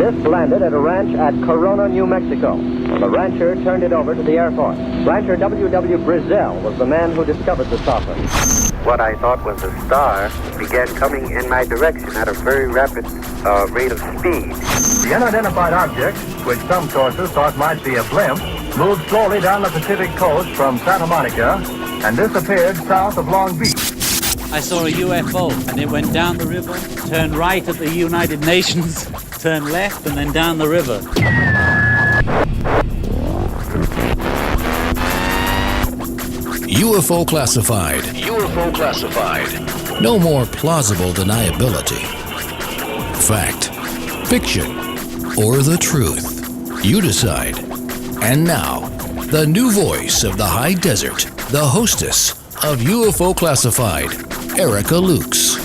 This landed at a ranch at Corona, New Mexico. The rancher turned it over to the Air Force. Rancher W.W. Brazil was the man who discovered the saucer. What I thought was a star began coming in my direction at a very rapid rate of speed. The unidentified object, which some sources thought might be a blimp, moved slowly down the Pacific coast from Santa Monica and disappeared south of Long Beach. I saw a UFO, and it went down the river, turned right at the United Nations, turned left, and then down the river. UFO Classified. UFO Classified. No more plausible deniability. Fact, fiction, or the truth. You decide. And now, the new voice of the high desert, the hostess of UFO Classified, Erica Lukes.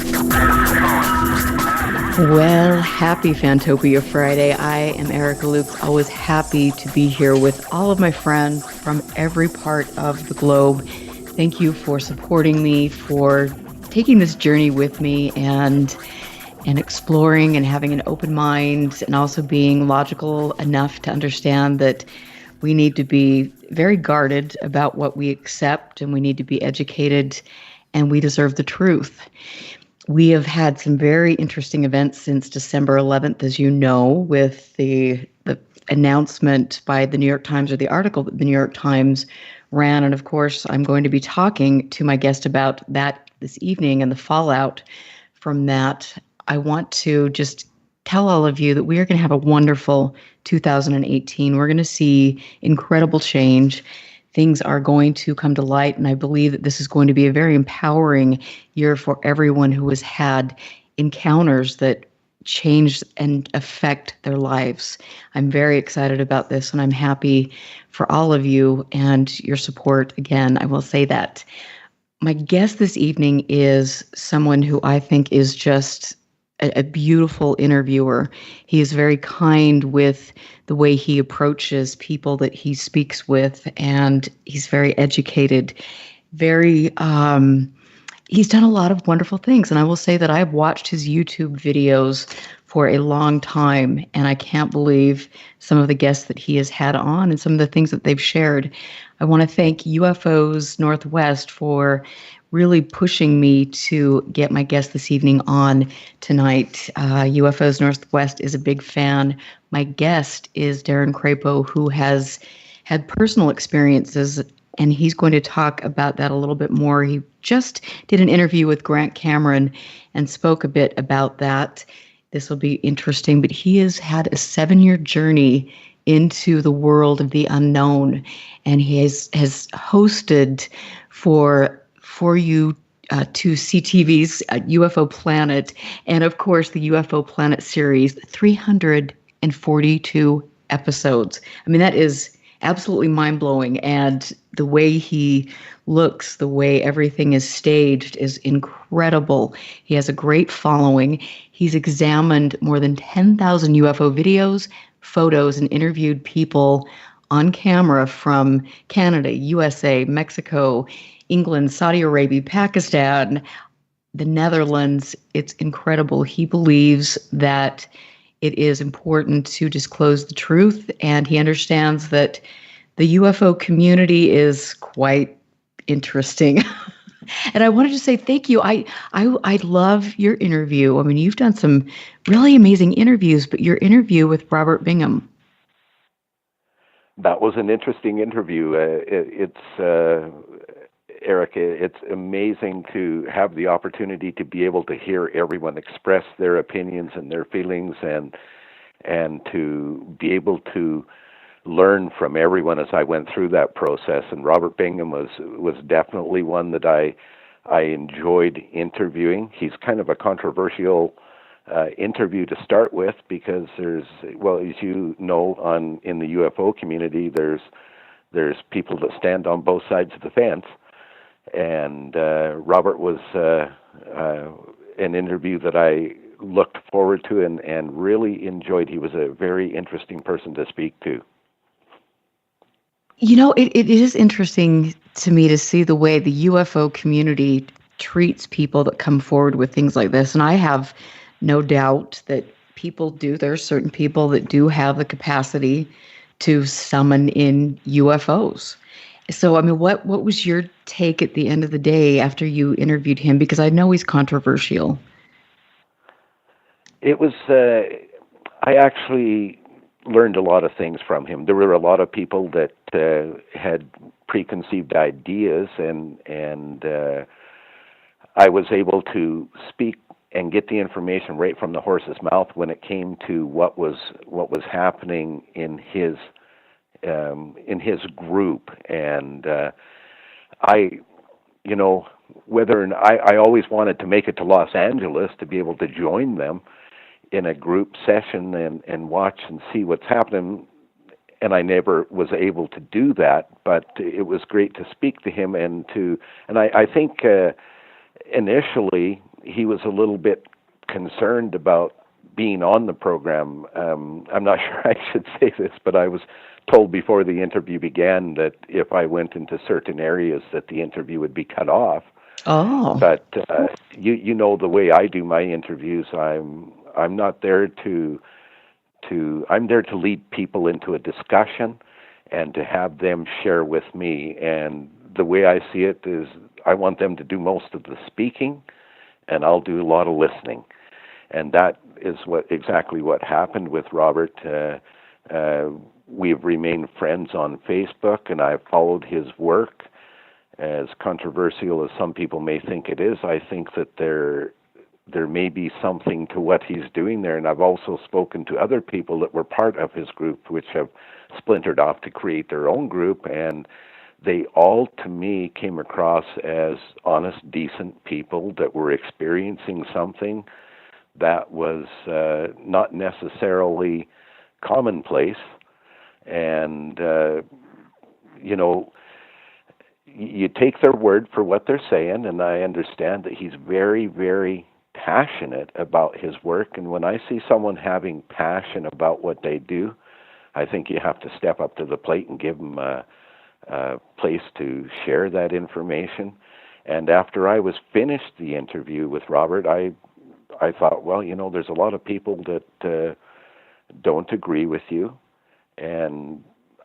Well, happy Fantopia Friday. I am Erica Lukes, always happy to be here with all of my friends from every part of the globe. Thank you for supporting me, for taking this journey with me and exploring and having an open mind, and also being logical enough to understand that we need to be very guarded about what we accept, and we need to be educated, and we deserve the truth. We have had some very interesting events since December 11th, as you know, with the announcement by the New York Times, or the article that the New York Times ran. And of course, I'm going to be talking to my guest about that this evening and the fallout from that. I want to just tell all of you that we are going to have a wonderful 2018. We're going to see incredible change. Things are going to come to light, and I believe that this is going to be a very empowering year for everyone who has had encounters that change and affect their lives. I'm very excited about this, and I'm happy for all of you and your support. Again, I will say that. My guest this evening is someone who I think is just a beautiful interviewer. He is very kind with the way he approaches people that he speaks with, and he's very educated. He's done a lot of wonderful things, and I will say that I've watched his YouTube videos for a long time, and I can't believe some of the guests that he has had on and some of the things that they've shared. I want to thank UFOs Northwest for really pushing me to get my guest this evening on tonight. UFOs Northwest is a big fan. My guest is Darin Crapo, who has had personal experiences, and he's going to talk about that a little bit more. He just did an interview with Grant Cameron and spoke a bit about that. This will be interesting, but he has had a 7-year journey into the world of the unknown, and he has hosted for you to CTV's UFO Planet, and of course the UFO Planet series, 342 episodes. I mean, that is absolutely mind-blowing, and the way he looks, the way everything is staged is incredible. He has a great following. He's examined more than 10,000 UFO videos, photos, and interviewed people on camera from Canada, USA, Mexico, England, Saudi Arabia, Pakistan, the Netherlands. It's incredible. He believes that it is important to disclose the truth, and he understands that the UFO community is quite interesting. And I wanted to say thank you. I love your interview. I mean, you've done some really amazing interviews, but your interview with Robert Bingham. That was an interesting interview. Erica, it's amazing to have the opportunity to be able to hear everyone express their opinions and their feelings, and to be able to learn from everyone as I went through that process. And Robert Bingham was definitely one that I enjoyed interviewing. He's kind of a controversial interview to start with, because there's, well, as you know, in the UFO community, there's people that stand on both sides of the fence. And Robert was an interview that I looked forward to and really enjoyed. He was a very interesting person to speak to. You know, it is interesting to me to see the way the UFO community treats people that come forward with things like this. And I have no doubt that people do. There are certain people that do have the capacity to summon in UFOs. So, I mean, what was your take at the end of the day after you interviewed him? Because I know he's controversial. It was, I actually learned a lot of things from him. There were a lot of people that had preconceived ideas, and I was able to speak and get the information right from the horse's mouth when it came to what was happening in his group. And I always wanted to make it to Los Angeles to be able to join them in a group session and watch and see what's happening, and I never was able to do that. But it was great to speak to him, and I think initially he was a little bit concerned about being on the program. I'm not sure I should say this, but I was told before the interview began that if I went into certain areas that the interview would be cut off. Oh. But you know the way I do my interviews, I'm not there I'm there to lead people into a discussion and to have them share with me. And the way I see it is I want them to do most of the speaking, and I'll do a lot of listening. And that is exactly what happened with Robert. We've remained friends on Facebook, and I've followed his work. As controversial as some people may think it is, I think that there may be something to what he's doing there. And I've also spoken to other people that were part of his group, which have splintered off to create their own group, and they all, to me, came across as honest, decent people that were experiencing something that was not necessarily commonplace. And, you take their word for what they're saying, and I understand that he's very, very passionate about his work. And when I see someone having passion about what they do, I think you have to step up to the plate and give them a place to share that information. And after I was finished the interview with Robert, I thought, well, there's a lot of people that don't agree with you. And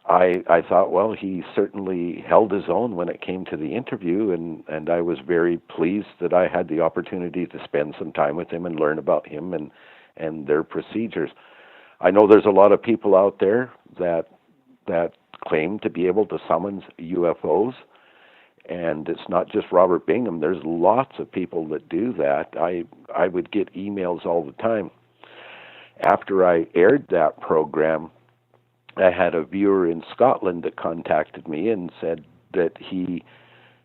I thought, well, he certainly held his own when it came to the interview, and I was very pleased that I had the opportunity to spend some time with him and learn about him and their procedures. I know there's a lot of people out there that claim to be able to summon UFOs, and it's not just Robert Bingham. There's lots of people that do that. I would get emails all the time. After I aired that program, I had a viewer in Scotland that contacted me and said that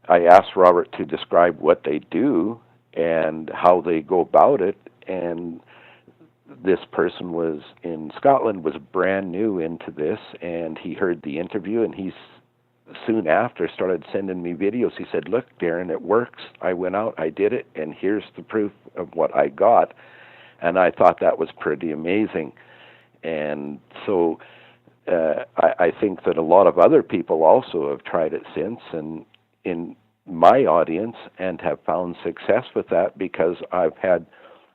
I asked Robert to describe what they do and how they go about it, and this person was in Scotland, was brand new into this, and he heard the interview, and he soon after started sending me videos. He said, "Look, Darin, it works. I went out, I did it, and here's the proof of what I got." And I thought that was pretty amazing. And so I think that a lot of other people also have tried it since, and in my audience, and have found success with that, because I've had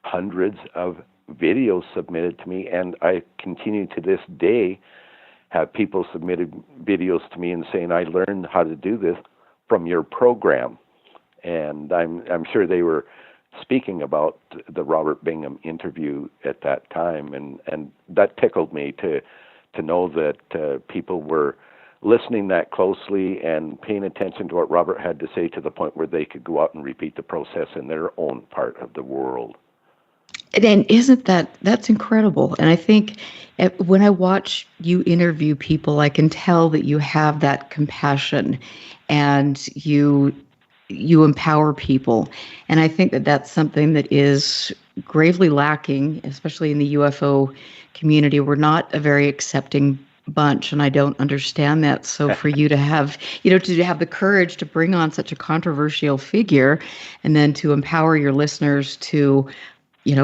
hundreds of videos submitted to me, and I continue to this day have people submitted videos to me and saying, "I learned how to do this from your program." And I'm sure they were speaking about the Robert Bingham interview at that time, and that tickled me to know that people were listening that closely and paying attention to what Robert had to say, to the point where they could go out and repeat the process in their own part of the world. And isn't that's incredible? And I think when I watch you interview people, I can tell that you have that compassion, and you empower people. And I think that that's something that is gravely lacking, especially in the UFO community. We're not a very accepting bunch, and I don't understand that. So for you to have, to have the courage to bring on such a controversial figure, and then to empower your listeners to,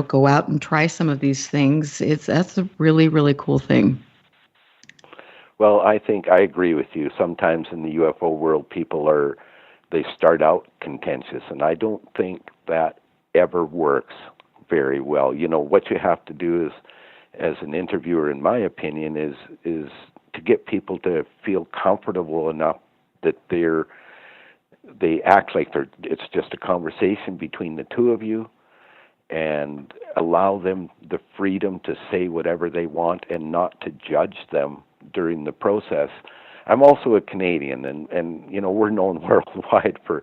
go out and try some of these things, that's a really, really cool thing. Well, I think I agree with you. Sometimes in the UFO world, they start out contentious, and I don't think that ever works very well. You know, what you have to do is, as an interviewer, in my opinion, is to get people to feel comfortable enough that they act like it's just a conversation between the two of you, and allow them the freedom to say whatever they want and not to judge them during the process. I'm also a Canadian, and you know, we're known worldwide for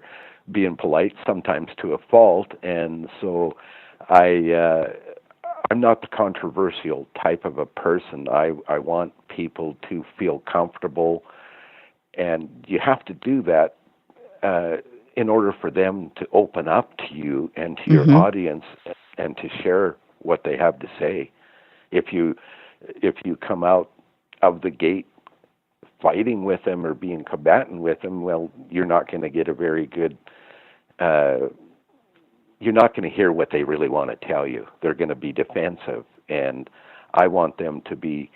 being polite, sometimes to a fault, and so I'm not the controversial type of a person. I want people to feel comfortable, and you have to do that in order for them to open up to you and to your audience and to share what they have to say. If you come out of the gate fighting with them or being combatant with them, well, you're not going to get a very good, you're not going to hear what they really want to tell you. They're going to be defensive, and I want them to be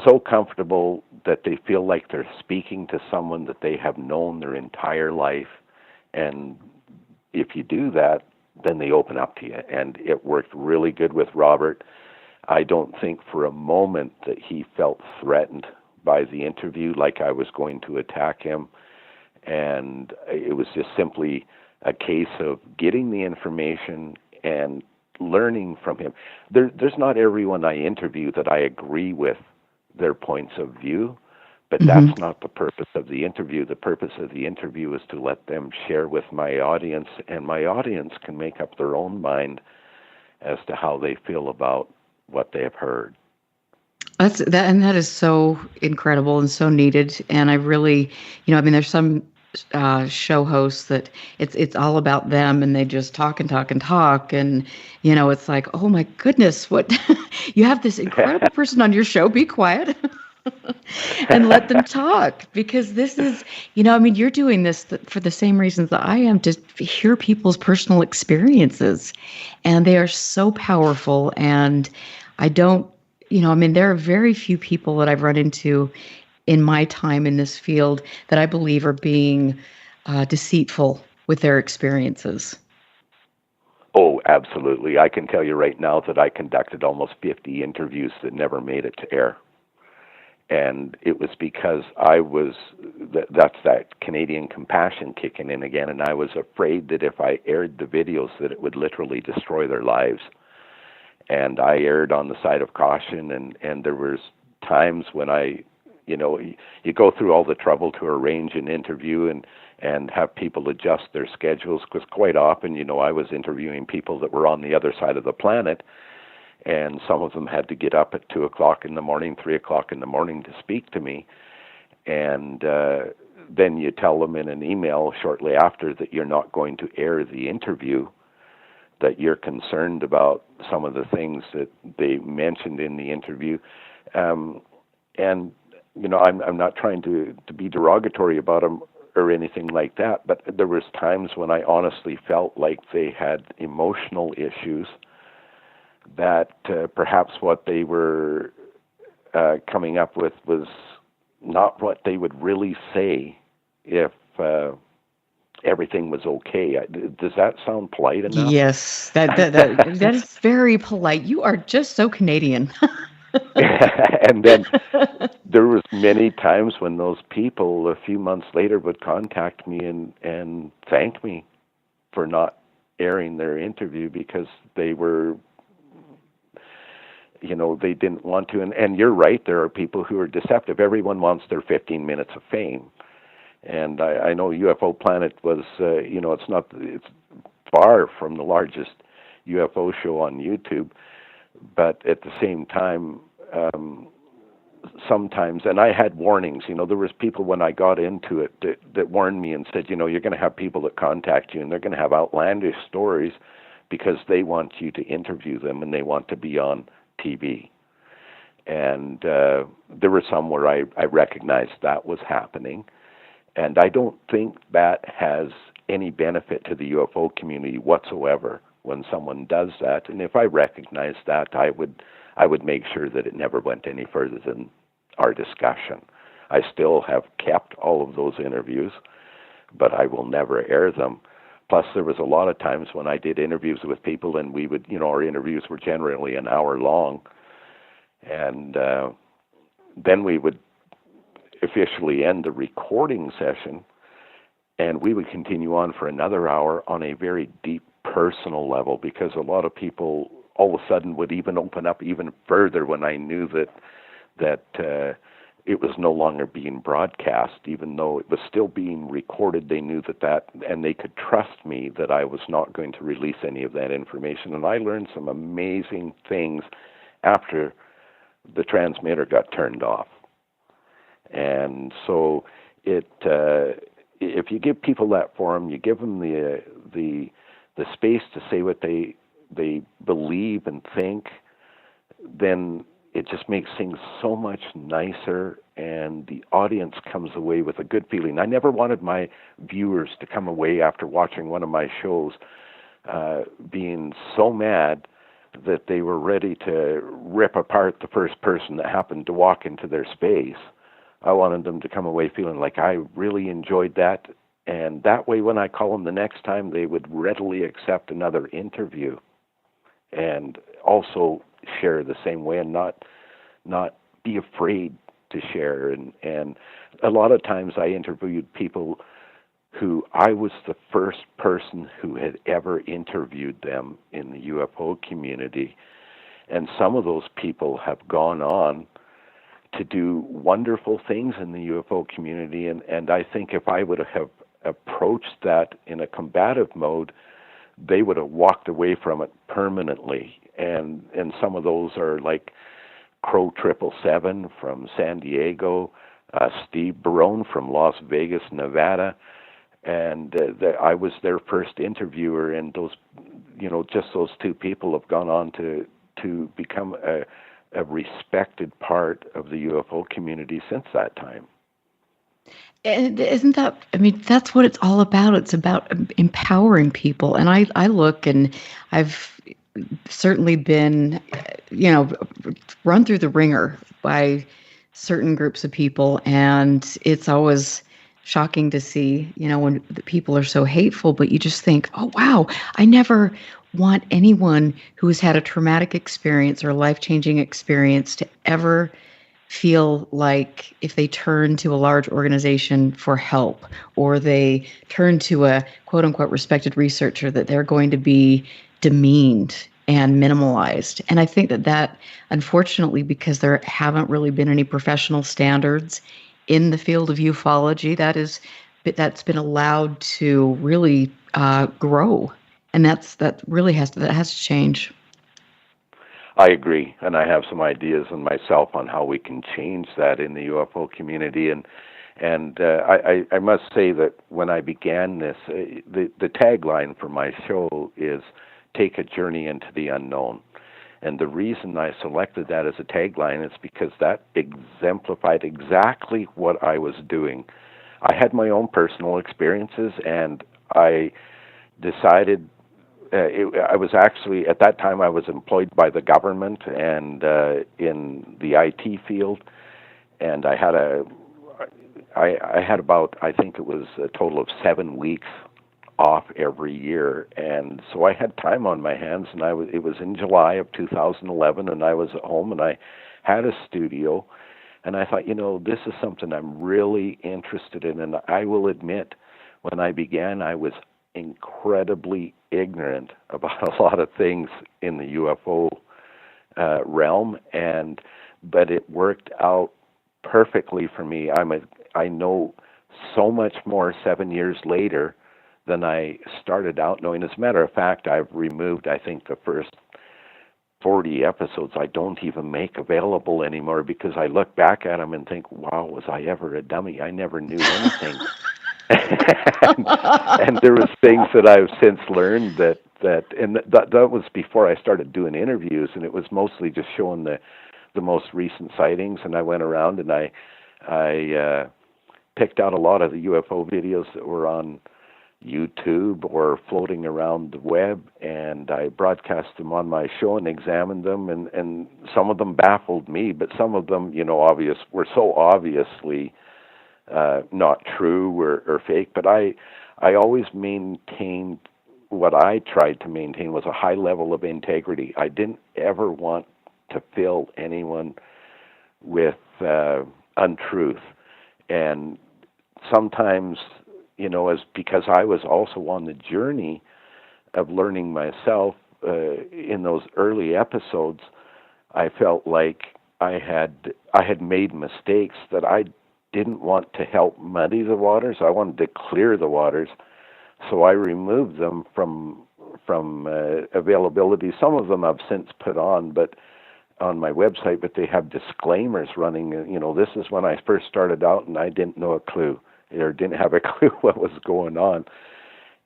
so comfortable that they feel like they're speaking to someone that they have known their entire life. And if you do that, then they open up to you. And it worked really good with Robert. I don't think for a moment that he felt threatened by the interview, like I was going to attack him. And it was just simply a case of getting the information and learning from him. There's not everyone I interview that I agree with their points of view, but that's not the purpose of the interview. The purpose of the interview is to let them share with my audience, and my audience can make up their own mind as to how they feel about what they have heard. That is so incredible and so needed. And I really, I mean, there's some show hosts that it's all about them, and they just talk and talk and talk, and it's like, oh my goodness, what you have this incredible person on your show, be quiet. And let them talk, because this is, I mean, you're doing this for the same reasons that I am, to hear people's personal experiences, and they are so powerful. And I don't, I mean, there are very few people that I've run into in my time in this field that I believe are being deceitful with their experiences. Oh, absolutely. I can tell you right now that I conducted almost 50 interviews that never made it to air. And it was because that's that Canadian compassion kicking in again, and I was afraid that if I aired the videos that it would literally destroy their lives. And I erred on the side of caution, and there was times when you go through all the trouble to arrange an interview and have people adjust their schedules, because quite often, I was interviewing people that were on the other side of the planet, and some of them had to get up at 2 o'clock in the morning, 3 o'clock in the morning to speak to me. And then you tell them in an email shortly after that you're not going to air the interview, that you're concerned about some of the things that they mentioned in the interview. And, I'm not trying to be derogatory about them or anything like that, but there was times when I honestly felt like they had emotional issues, that perhaps what they were coming up with was not what they would really say if everything was okay. Does that sound polite enough? Yes, that is very polite. You are just so Canadian. And then there was many times when those people a few months later would contact me and thank me for not airing their interview, because they were, they didn't want to. And you're right, there are people who are deceptive. Everyone wants their 15 minutes of fame. And I know UFO Planet was, it's far from the largest UFO show on YouTube, but at the same time, sometimes, and I had warnings, there was people when I got into it that warned me and said, you're going to have people that contact you, and they're going to have outlandish stories because they want you to interview them and they want to be on TV. And there were some where I recognized that was happening. And I don't think that has any benefit to the UFO community whatsoever when someone does that. And if I recognize that, I would make sure that it never went any further than our discussion. I still have kept all of those interviews, but I will never air them. Plus, there was a lot of times when I did interviews with people, and we would, our interviews were generally an hour long, and then we would officially end the recording session, and we would continue on for another hour on a very deep personal level, because a lot of people all of a sudden would even open up even further when I knew that it was no longer being broadcast, even though it was still being recorded. They knew that, and they could trust me that I was not going to release any of that information. And I learned some amazing things after the transmitter got turned off. And so if you give people that forum, you give them the space to say what they believe and think, then it just makes things so much nicer, and the audience comes away with a good feeling. I never wanted my viewers to come away after watching one of my shows being so mad that they were ready to rip apart the first person that happened to walk into their space. I wanted them to come away feeling like I really enjoyed that, and that way when I call them the next time, they would readily accept another interview and also share the same way, and not be afraid to share. And a lot of times I interviewed people who I was the first person who had ever interviewed them in the UFO community, and some of those people have gone on to do wonderful things in the UFO community, and I think if I would have approached that in a combative mode, they would have walked away from it permanently. And some of those are like Crow 777 from San Diego, Steve Barone from Las Vegas, Nevada, and I was their first interviewer. And those, just those two people have gone on to become a respected part of the UFO community since that time. And isn't that, that's what it's all about. It's about empowering people. And I look, and I've certainly been, run through the ringer by certain groups of people. And it's always shocking to see, when the people are so hateful, but you just think, oh, wow, I never want anyone who has had a traumatic experience or a life-changing experience to ever feel like if they turn to a large organization for help, or they turn to a quote-unquote respected researcher, that they're going to be demeaned and minimalized. And I think that unfortunately, because there haven't really been any professional standards in the field of ufology, that's been allowed to really grow. And that has to change. I agree, and I have some ideas in myself on how we can change that in the UFO community. And I must say that when I began this, the tagline for my show is "Take a Journey into the Unknown." And the reason I selected that as a tagline is because that exemplified exactly what I was doing. I had my own personal experiences, and I decided. I was actually, at that time, I was employed by the government and in the IT field, and I had about, I think it was a total of 7 weeks off every year, and so I had time on my hands, and it was in July of 2011, and I was at home, and I had a studio, and I thought, this is something I'm really interested in, and I will admit, when I began, I was incredibly ignorant about a lot of things in the UFO realm, but it worked out perfectly for me. I know so much more 7 years later than I started out knowing. As a matter of fact, I've removed, I think, the first 40 episodes I don't even make available anymore, because I look back at them and think, wow, was I ever a dummy? I never knew anything. and there was things that I've since learned that was before I started doing interviews, and it was mostly just showing the most recent sightings. And I went around and I picked out a lot of the UFO videos that were on YouTube or floating around the web, and I broadcast them on my show and examined them, and some of them baffled me, but some of them, were so obviously not true or fake. But I I always maintained, what I tried to maintain was a high level of integrity. I didn't ever want to fill anyone with untruth. And sometimes, as because I was also on the journey of learning myself in those early episodes, I felt like I had made mistakes that I didn't want to help muddy the waters. I wanted to clear the waters, so I removed them from availability. Some of them I've since put on my website, but they have disclaimers running. This is when I first started out, and I didn't know a clue, or didn't have a clue what was going on.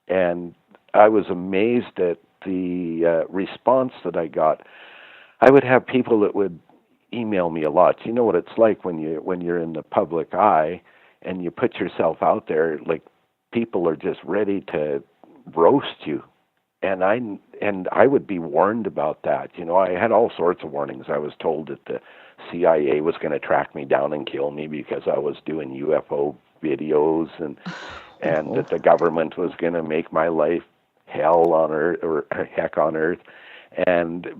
And I was amazed at the response that I got. I would have people that would email me a lot. You know what it's like when you're in the public eye and you put yourself out there, like people are just ready to roast you. And I would be warned about that. I had all sorts of warnings. I was told that the CIA was going to track me down and kill me because I was doing UFO videos, and that the government was going to make my life hell on earth, or heck on earth.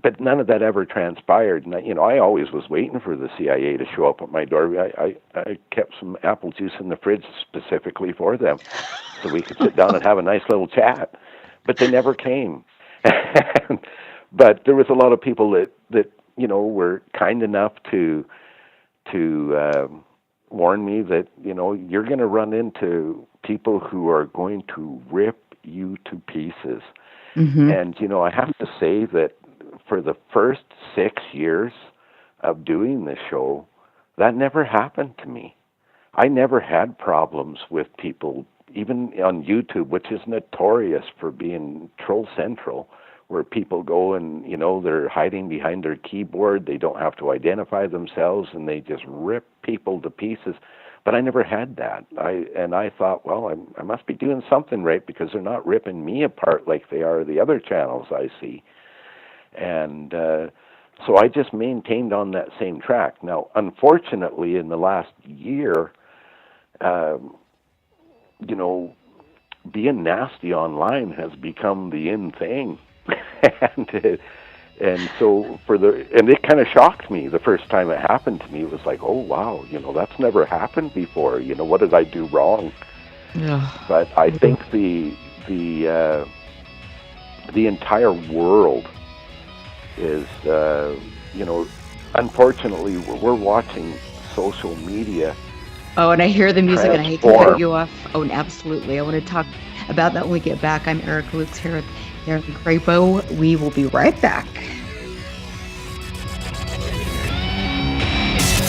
But none of that ever transpired. And I always was waiting for the CIA to show up at my door. I kept some apple juice in the fridge specifically for them, so we could sit down and have a nice little chat. But they never came. But there was a lot of people that were kind enough to warn me that you're going to run into people who are going to rip you to pieces. Mm-hmm. And I have to say that for the first 6 years of doing this show, that never happened to me. I never had problems with people, even on YouTube, which is notorious for being troll central, where people go and, they're hiding behind their keyboard, they don't have to identify themselves, and they just rip people to pieces. But I never had that. I thought, well, I must be doing something right, because they're not ripping me apart like they are the other channels I see. And so I just maintained on that same track. Now, unfortunately, in the last year, being nasty online has become the in thing. And so it kind of shocked me the first time it happened to me. It was like, oh wow, that's never happened before. What did I do wrong? Yeah. But I think the entire world is, unfortunately, we're watching social media. Oh, and I hear the music, and I hate to cut you off. Oh, and absolutely. I want to talk about that when we get back. I'm Erica Lukes here with Darin Crapo. We will be right back.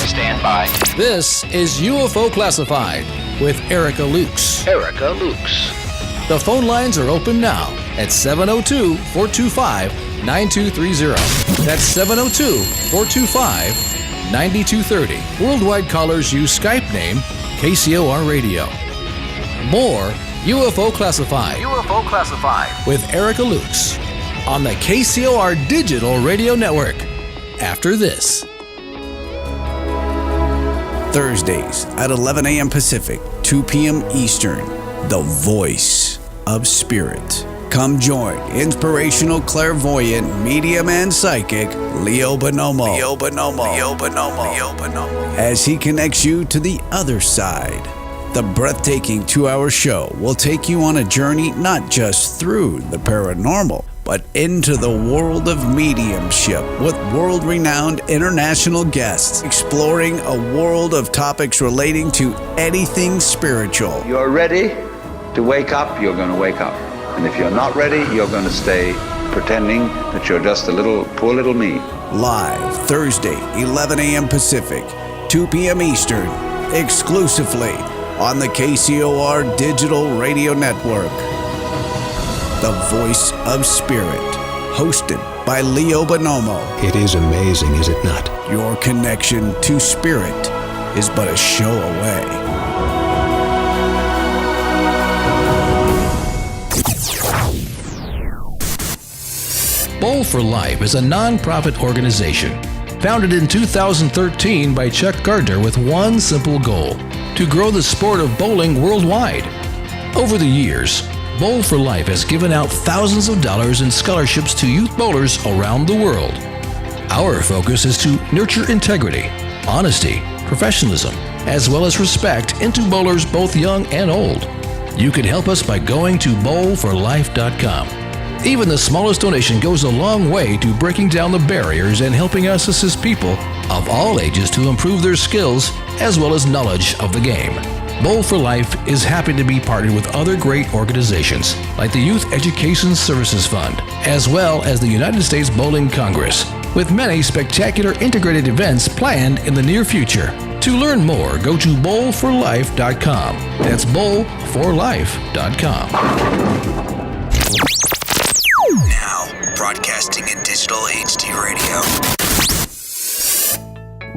Stand by. This is UFO Classified with Erica Lukes. Erica Lukes. The phone lines are open now at 702-425-9230. That's 702-425-9230. Worldwide callers use Skype name KCOR Radio. More UFO Classified. UFO Classified with Erica Lukes on the KCOR Digital Radio Network. After this. Thursdays at 11 a.m. Pacific, 2 p.m. Eastern, The Voice of Spirit. Come join inspirational clairvoyant, medium, and psychic Leo Bonomo. As he connects you to the other side. The breathtaking 2-hour show will take you on a journey not just through the paranormal, but into the world of mediumship with world-renowned international guests, exploring a world of topics relating to anything spiritual. You're ready to wake up, you're going to wake up. And if you're not ready, you're going to stay pretending that you're just a poor little me. Live Thursday, 11 a.m. Pacific, 2 p.m. Eastern, exclusively on the KCOR Digital Radio Network. The Voice of Spirit, hosted by Leo Bonomo. It is amazing, is it not? Your connection to spirit is but a show away. Bowl for Life is a non-profit organization founded in 2013 by Chuck Gardner with one simple goal: to grow the sport of bowling worldwide. Over the years, Bowl for Life has given out thousands of dollars in scholarships to youth bowlers around the world. Our focus is to nurture integrity, honesty, professionalism, as well as respect into bowlers both young and old. You can help us by going to bowlforlife.com. Even the smallest donation goes a long way to breaking down the barriers and helping us assist people of all ages to improve their skills as well as knowledge of the game. Bowl for Life is happy to be partnered with other great organizations like the Youth Education Services Fund, as well as the United States Bowling Congress, with many spectacular integrated events planned in the near future. To learn more, go to bowlforlife.com. That's bowlforlife.com. Now, broadcasting in digital HD radio.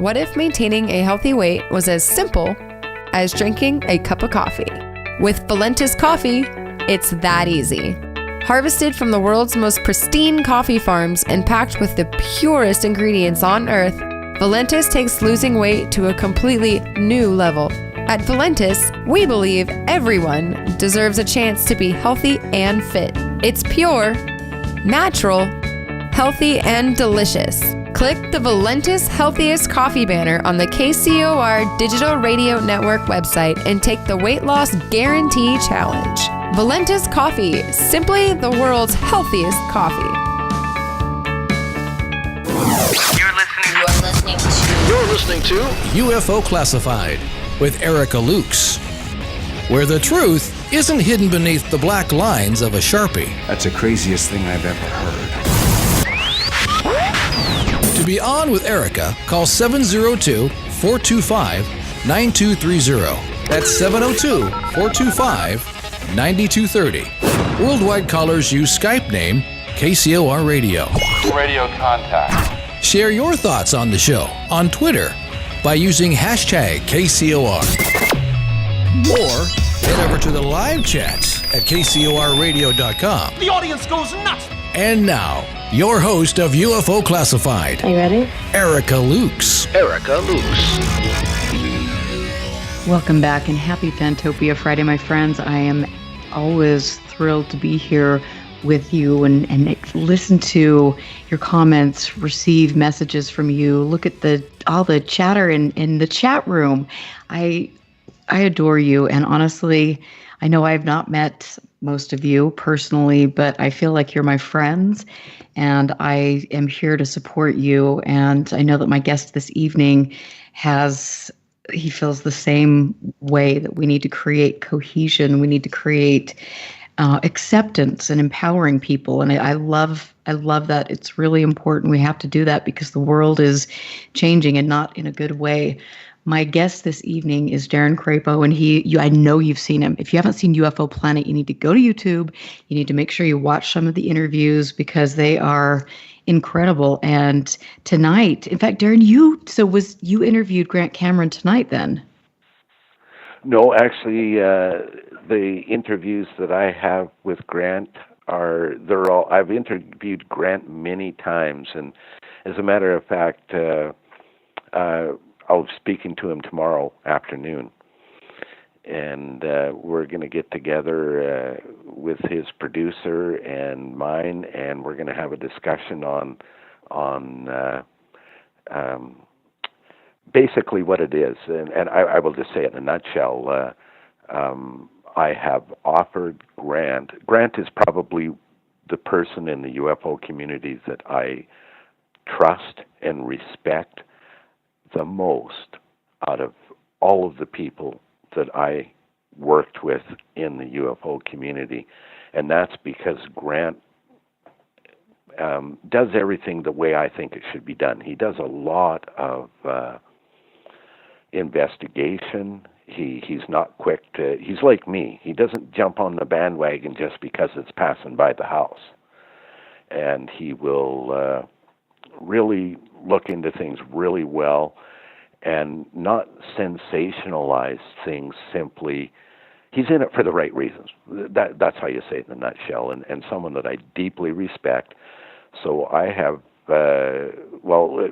What if maintaining a healthy weight was as simple as drinking a cup of coffee? With Valentis Coffee, it's that easy. Harvested from the world's most pristine coffee farms and packed with the purest ingredients on earth, Valentis takes losing weight to a completely new level. At Valentis, we believe everyone deserves a chance to be healthy and fit. It's pure, natural, healthy, and delicious. Click the Valentis Healthiest Coffee banner on the KCOR Digital Radio Network website and take the Weight Loss Guarantee Challenge. Valentis Coffee, simply the world's healthiest coffee. You're listening to UFO Classified with Erica Lukes, where the truth isn't hidden beneath the black lines of a Sharpie. That's the craziest thing I've ever heard. To be on with Erica, call 702-425-9230. That's 702-425-9230. Worldwide callers use Skype name KCOR Radio. Radio contact. Share your thoughts on the show on Twitter by using hashtag KCOR. Or head over to the live chats at KCORradio.com. The audience goes nuts. And now, your host of UFO Classified. Are you ready? Erica Lukes. Erica Lukes. Welcome back and happy Fantopia Friday, my friends. I am always thrilled to be here with you and listen to your comments, receive messages from you, look at all the chatter in the chat room. I adore you, and honestly, I know I have not met most of you personally, but I feel like you're my friends, and I am here to support you. And I know that my guest this evening he feels the same way, that we need to create cohesion. We need to create acceptance and empowering people. And I love that. It's really important. We have to do that because the world is changing and not in a good way. My guest this evening is Darin Crapo, and I know you've seen him. If you haven't seen UFO Planet, you need to go to YouTube. You need to make sure you watch some of the interviews because they are incredible. And tonight, in fact, Darin, you interviewed Grant Cameron tonight then? No, actually, the interviews that I have with Grant I've interviewed Grant many times, and as a matter of fact, I'll be speaking to him tomorrow afternoon, and we're going to get together with his producer and mine, and we're going to have a discussion on basically what it is. And I will just say it in a nutshell. I have offered Grant is probably the person in the UFO community that I trust and respect the most out of all of the people that I worked with in the UFO community. And that's because Grant does everything the way I think it should be done. He does a lot of investigation. He's not quick he's like me. He doesn't jump on the bandwagon just because it's passing by the house. And he will really look into things really well and not sensationalize things simply. He's in it for the right reasons. That's how you say it in a nutshell, and someone that I deeply respect. So I have,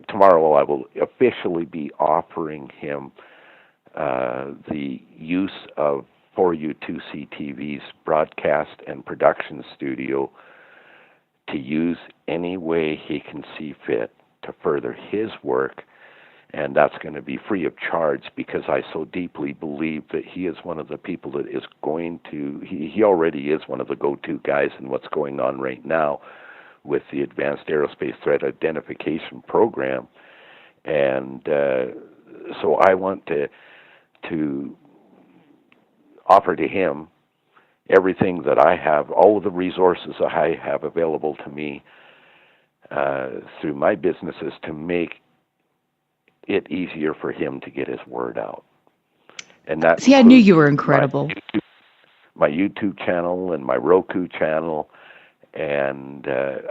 tomorrow I will officially be offering him the use of for U2C TV's broadcast and production studio to use any way he can see fit to further his work, and that's going to be free of charge, because I so deeply believe that he is one of the people that is going to, he already is one of the go-to guys in what's going on right now with the Advanced Aerospace Threat Identification Program. And so I want to offer to him everything that I have, all of the resources that I have available to me through my businesses, to make it easier for him to get his word out. And that See, I knew you were incredible. My YouTube channel and my Roku channel. And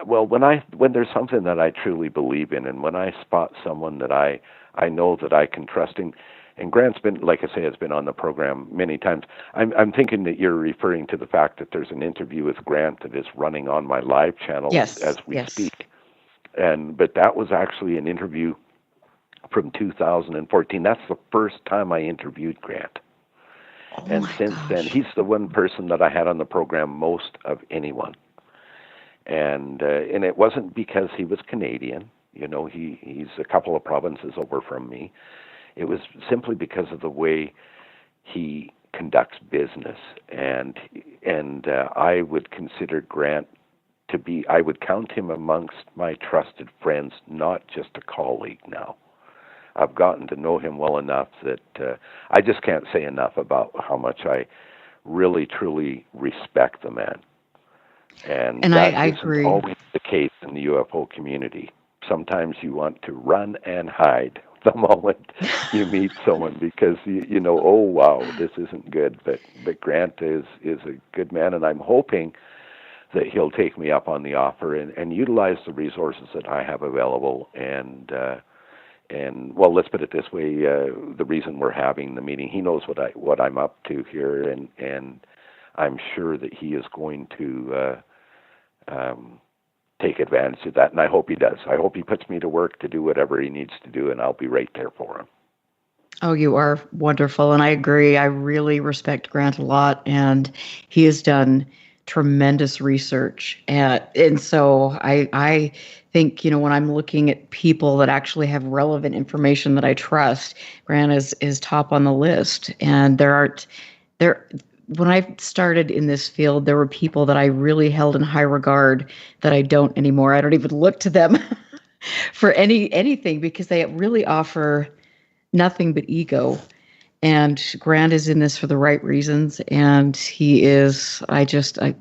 when there's something that I truly believe in, and when I spot someone that I know that I can trust in, and Grant's been, like I say, has been on the program many times. I'm thinking that you're referring to the fact that there's an interview with Grant that is running on my live channel as we speak. But that was actually an interview from 2014. That's the first time I interviewed Grant. And since then, he's the one person that I had on the program most of anyone. And it wasn't because he was Canadian. You know, he's a couple of provinces over from me. It was simply because of the way he conducts business. And I would consider Grant to be, I would count him amongst my trusted friends, not just a colleague now. I've gotten to know him well enough that I just can't say enough about how much I really, truly respect the man. And that I isn't agree. always the case in the UFO community. Sometimes you want to run and hide the moment you meet someone, because you know, oh wow, this isn't good. But Grant is a good man, and I'm hoping that he'll take me up on the offer and utilize the resources that I have available. And well, let's put it this way: the reason we're having the meeting, he knows what I'm up to here, and I'm sure that he is going to take advantage of that, and I hope he does. I hope he puts me to work to do whatever he needs to do, and I'll be right there for him. Oh, you are wonderful, and I agree. I really respect Grant a lot, and he has done tremendous research. And so I think, you know, when I'm looking at people that actually have relevant information that I trust, Grant is top on the list. And when I started in this field, there were people that I really held in high regard that I don't anymore. I don't even look to them for anything, because they really offer nothing but ego. And Grant is in this for the right reasons, and he is. I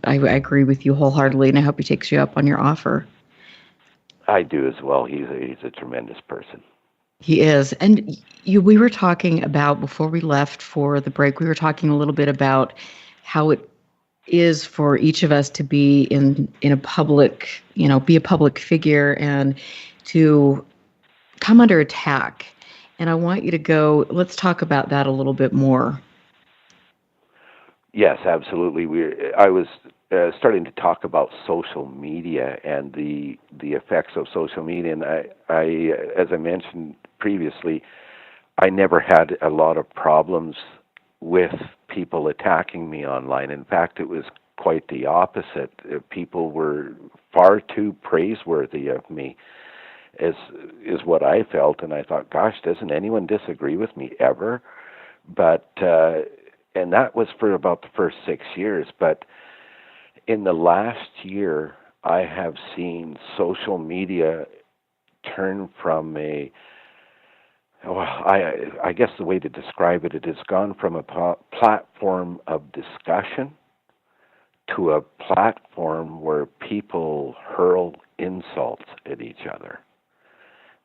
agree with you wholeheartedly, and I hope he takes you up on your offer. I do as well. He's a tremendous person. He is. And we were talking about, before we left for the break, we were talking a little bit about how it is for each of us to be in a public, you know, be a public figure and to come under attack. And I want you to let's talk about that a little bit more. Yes, absolutely. I was starting to talk about social media and the effects of social media. And I, as I mentioned previously, I never had a lot of problems with people attacking me online. In fact, it was quite the opposite. People were far too praiseworthy of me, is what I felt. And I thought, gosh, doesn't anyone disagree with me ever? But and that was for about the first 6 years. But in the last year, I have seen social media turn from I guess the way to describe it, it has gone from a platform of discussion to a platform where people hurl insults at each other.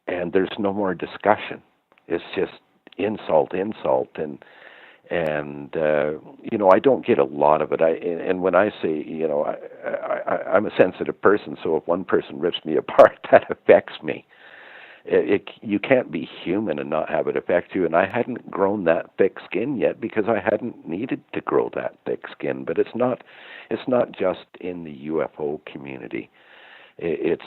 And there's no more discussion. It's just insult, and you know, I don't get a lot of it. And when I say, you know, I'm a sensitive person, so if one person rips me apart, that affects me. You can't be human and not have it affect you. And I hadn't grown that thick skin yet because I hadn't needed to grow that thick skin. But it's not just in the UFO community. It's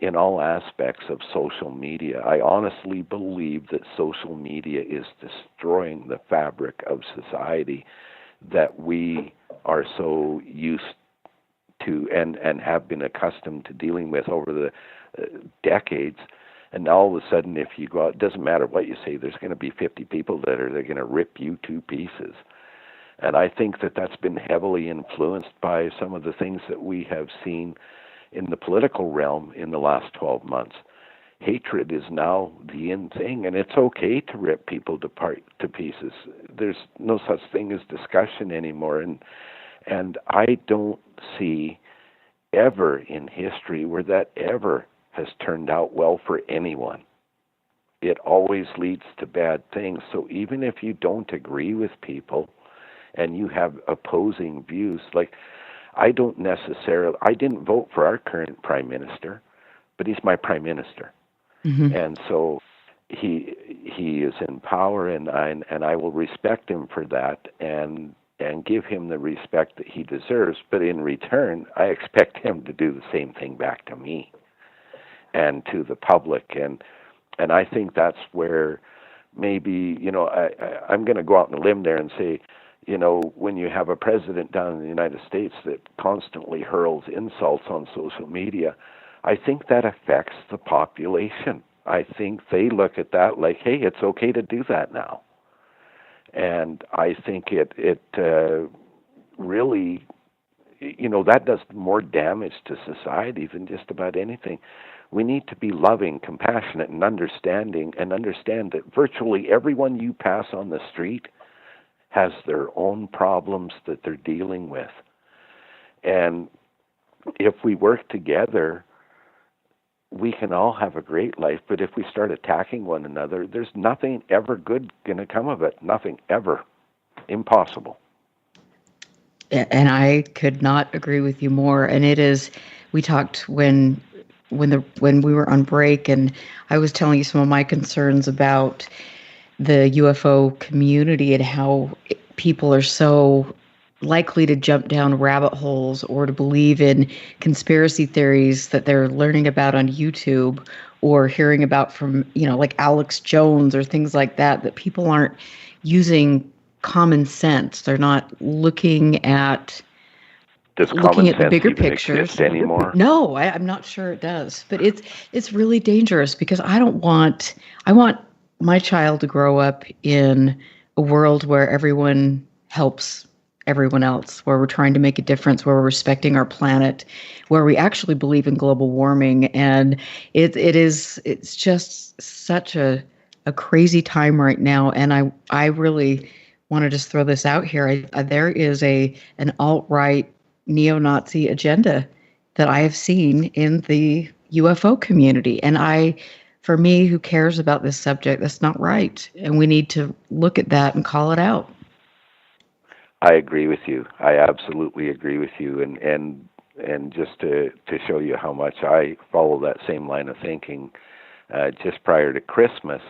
in all aspects of social media. I honestly believe that social media is destroying the fabric of society. that we are so used to and have been accustomed to dealing with over the decades. And now all of a sudden, if you go out, it doesn't matter what you say, there's going to be 50 people they're going to rip you to pieces. And I think that that's been heavily influenced by some of the things that we have seen in the political realm in the last 12 months. Hatred is now the in thing, and it's okay to rip people to pieces. There's no such thing as discussion anymore. And I don't see ever in history where that ever has turned out well for anyone. It always leads to bad things. So even if you don't agree with people and you have opposing views, like I didn't vote for our current prime minister, but he's my prime minister. Mm-hmm. And so he is in power, and I will respect him for that and give him the respect that he deserves. But in return, I expect him to do the same thing back to me and to the public. And I think that's where maybe, I'm going to go out on a limb there and say, when you have a president down in the United States that constantly hurls insults on social media, I think that affects the population. I think they look at that like, hey, it's okay to do that now. And I think it really, that does more damage to society than just about anything. We need to be loving, compassionate, and understanding, and understand that virtually everyone you pass on the street has their own problems that they're dealing with. And if we work together, we can all have a great life. But if we start attacking one another, there's nothing ever good going to come of it. Nothing ever. Impossible. And I could not agree with you more. And it is, we talked when we were on break, and I was telling you some of my concerns about the UFO community and how people are so likely to jump down rabbit holes or to believe in conspiracy theories that they're learning about on YouTube or hearing about from, like Alex Jones or things like that people aren't using common sense. They're not looking at the bigger pictures anymore. No, I'm not sure it does. But it's really dangerous because I want my child to grow up in a world where everyone helps everyone else, where we're trying to make a difference, where we're respecting our planet, where we actually believe in global warming. And it's just such a crazy time right now. And I really want to just throw this out here. There is an alt-right neo-Nazi agenda that I have seen in the UFO community. And for me, who cares about this subject, that's not right. And we need to look at that and call it out. I agree with you. I absolutely agree with you. And just to show you how much I follow that same line of thinking, just prior to Christmas,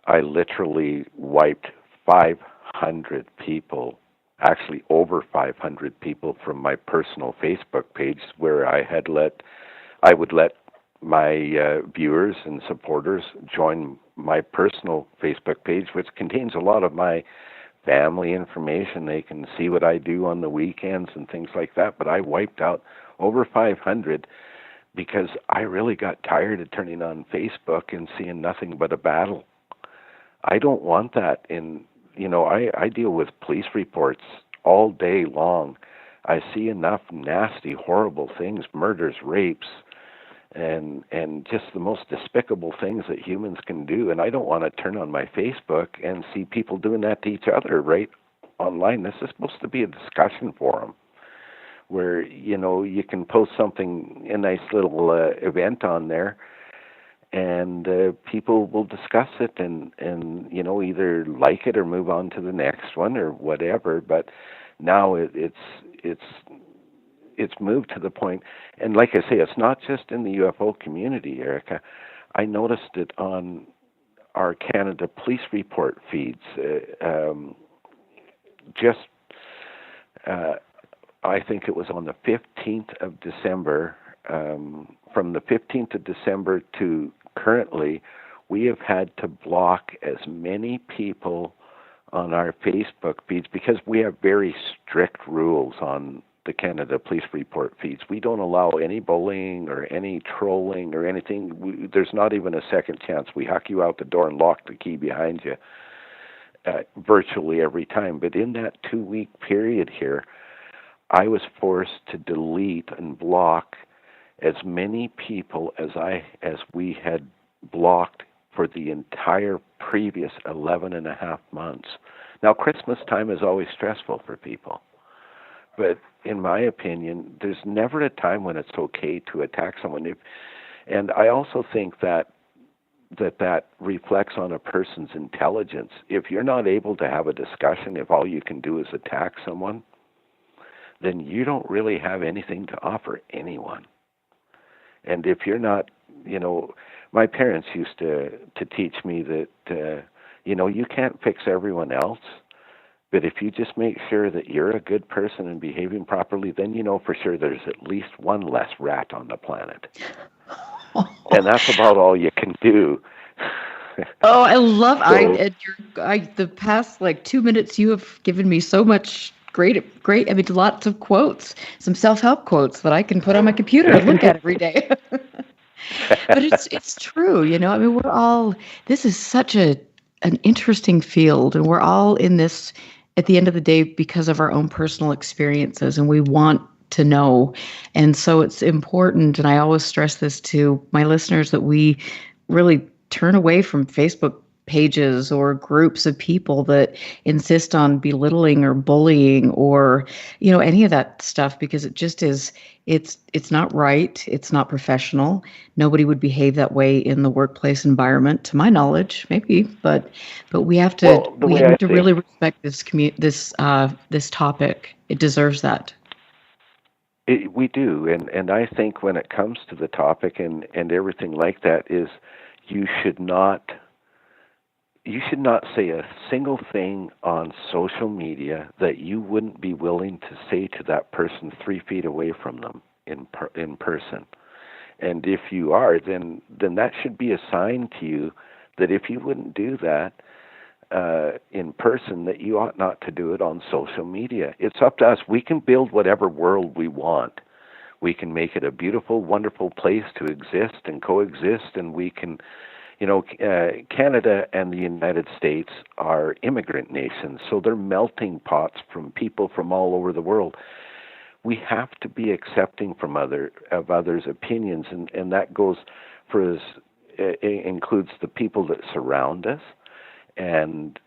I literally wiped 500 people, actually over 500 people, from my personal Facebook page, where I would let my viewers and supporters join my personal Facebook page, which contains a lot of my family information. They can see what I do on the weekends and things like that. But I wiped out over 500 because I really got tired of turning on Facebook and seeing nothing but a battle. I don't want that I deal with police reports all day long. I see enough nasty, horrible things, murders, rapes, and just the most despicable things that humans can do. And I don't want to turn on my Facebook and see people doing that to each other right online. This is supposed to be a discussion forum where, you can post something, a nice little event on there, and people will discuss it and either like it or move on to the next one or whatever. But now it's moved to the point, and like I say, it's not just in the UFO community, Erica. I noticed it on our Canada Police Report feeds. I think it was on the 15th of December. From the 15th of December to currently, we have had to block as many people on our Facebook feeds, because we have very strict rules on the Canada Police Report feeds. We don't allow any bullying or any trolling or anything. There's not even a second chance. We huck you out the door and lock the key behind you virtually every time. But in that 2-week period here, I was forced to delete and block as many people as we had blocked for the entire previous 11 and a half months. Now, Christmas time is always stressful for people. But in my opinion, there's never a time when it's okay to attack someone. And I also think that reflects on a person's intelligence. If you're not able to have a discussion, if all you can do is attack someone, then you don't really have anything to offer anyone. And if you're not, my parents used to teach me that, you can't fix everyone else, but if you just make sure that you're a good person and behaving properly, then you know for sure there's at least one less rat on the planet. And that's about all you can do. Oh, I love the past 2 minutes you have given me so much great, I mean, lots of quotes, some self-help quotes that I can put on my computer and look at every day. But it's true, I mean, this is such an interesting field, and we're all in this at the end of the day because of our own personal experiences, and we want to know. And so it's important, and I always stress this to my listeners, that we really turn away from Facebook pages or groups of people that insist on belittling or bullying or, any of that stuff, because it just is, it's not right. It's not professional. Nobody would behave that way in the workplace environment, to my knowledge, maybe, but we have to, really respect this topic. It deserves that. We do. And I think when it comes to the topic and everything like that, is you should not say a single thing on social media that you wouldn't be willing to say to that person 3 feet away from them in person. And if you are, then that should be a sign to you that if you wouldn't do that in person, that you ought not to do it on social media. It's up to us. We can build whatever world we want. We can make it a beautiful, wonderful place to exist and coexist, and we can, Canada and the United States are immigrant nations, so they're melting pots from people from all over the world. We have to be accepting of others' opinions, and that goes it includes the people that surround us, and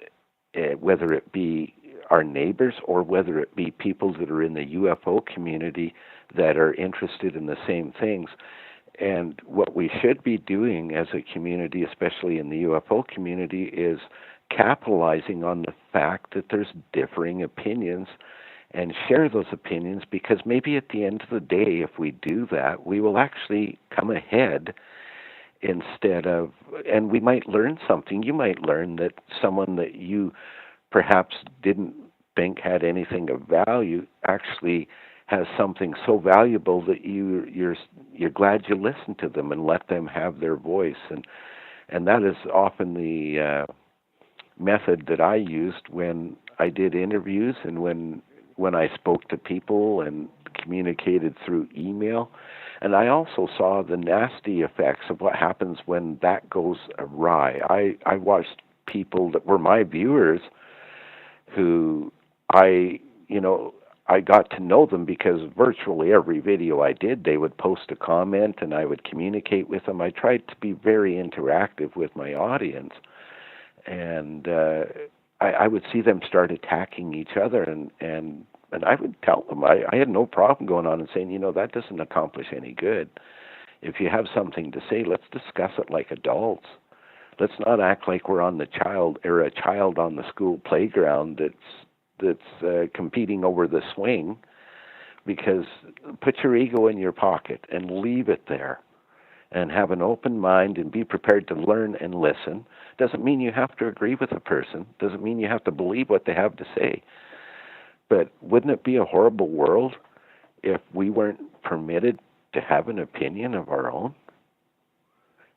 whether it be our neighbors or whether it be people that are in the UFO community that are interested in the same things. And what we should be doing as a community, especially in the UFO community, is capitalizing on the fact that there's differing opinions and share those opinions, because maybe at the end of the day, if we do that, we will actually come ahead instead of, and we might learn something. You might learn that someone that you perhaps didn't think had anything of value actually has something so valuable that you're glad you listened to them and let them have their voice, and that is often the method that I used when I did interviews and when I spoke to people and communicated through email. And I also saw the nasty effects of what happens when that goes awry. I watched people that were my viewers who I got to know them because virtually every video I did, they would post a comment and I would communicate with them. I tried to be very interactive with my audience. And I would see them start attacking each other, and I would tell them, I had no problem going on and saying, that doesn't accomplish any good. If you have something to say, let's discuss it like adults. Let's not act like we're a child on the school playground that's competing over the swing, because put your ego in your pocket and leave it there and have an open mind and be prepared to learn and listen. Doesn't mean you have to agree with a person. Doesn't mean you have to believe what they have to say. But wouldn't it be a horrible world if we weren't permitted to have an opinion of our own?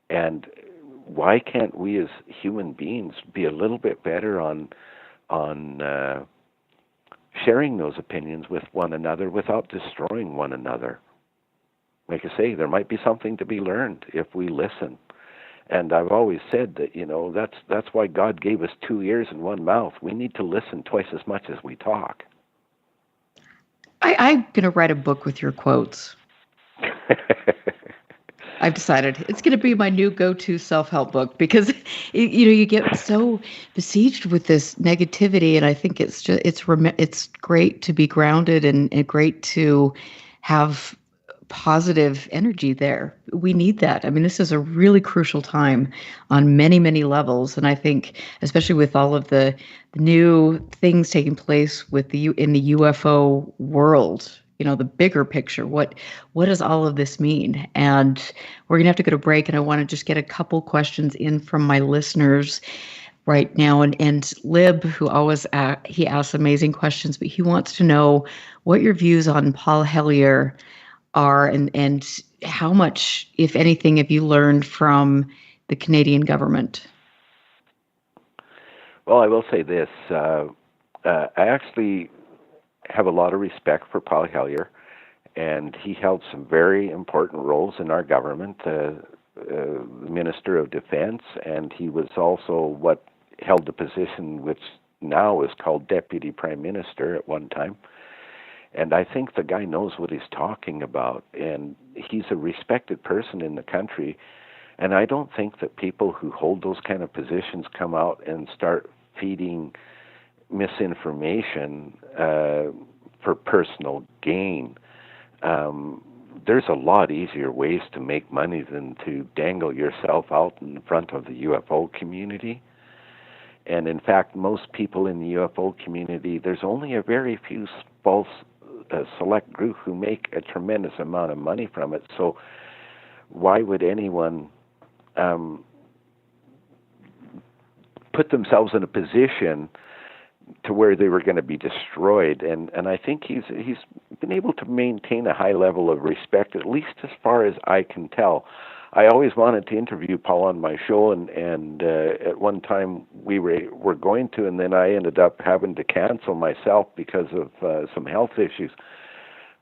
And why can't we as human beings be a little bit better on sharing those opinions with one another without destroying one another. Like I say, there might be something to be learned if we listen. And I've always said that, that's why God gave us 2 ears and 1 mouth. We need to listen twice as much as we talk. I'm going to write a book with your quotes. I've decided it's going to be my new go-to self-help book because, you get so besieged with this negativity, and I think it's great to be grounded and great to have positive energy there. We need that. I mean, this is a really crucial time on many, many levels. And I think, especially with all of the new things taking place in the UFO world, the bigger picture, what does all of this mean? And we're going to have to go to break. And I want to just get a couple questions in from my listeners right now. And Lib, who always he asks amazing questions, but he wants to know what your views on Paul Hellyer are, and how much, if anything, have you learned from the Canadian government? Well, I will say this. I actually have a lot of respect for Paul Hellyer, and he held some very important roles in our government, Minister of Defense, and he was also what held the position which now is called Deputy Prime Minister at one time. And I think the guy knows what he's talking about, and he's a respected person in the country. And I don't think that people who hold those kind of positions come out and start feeding misinformation for personal gain. There's a lot easier ways to make money than to dangle yourself out in front of the UFO community. And in fact, most people in the UFO community, there's only a very few select group who make a tremendous amount of money from it. So why would anyone put themselves in a position to where they were going to be destroyed? And I think he's been able to maintain a high level of respect, at least as far as I can tell. I always wanted to interview Paul on my show, and at one time we were going to, and then I ended up having to cancel myself because of some health issues.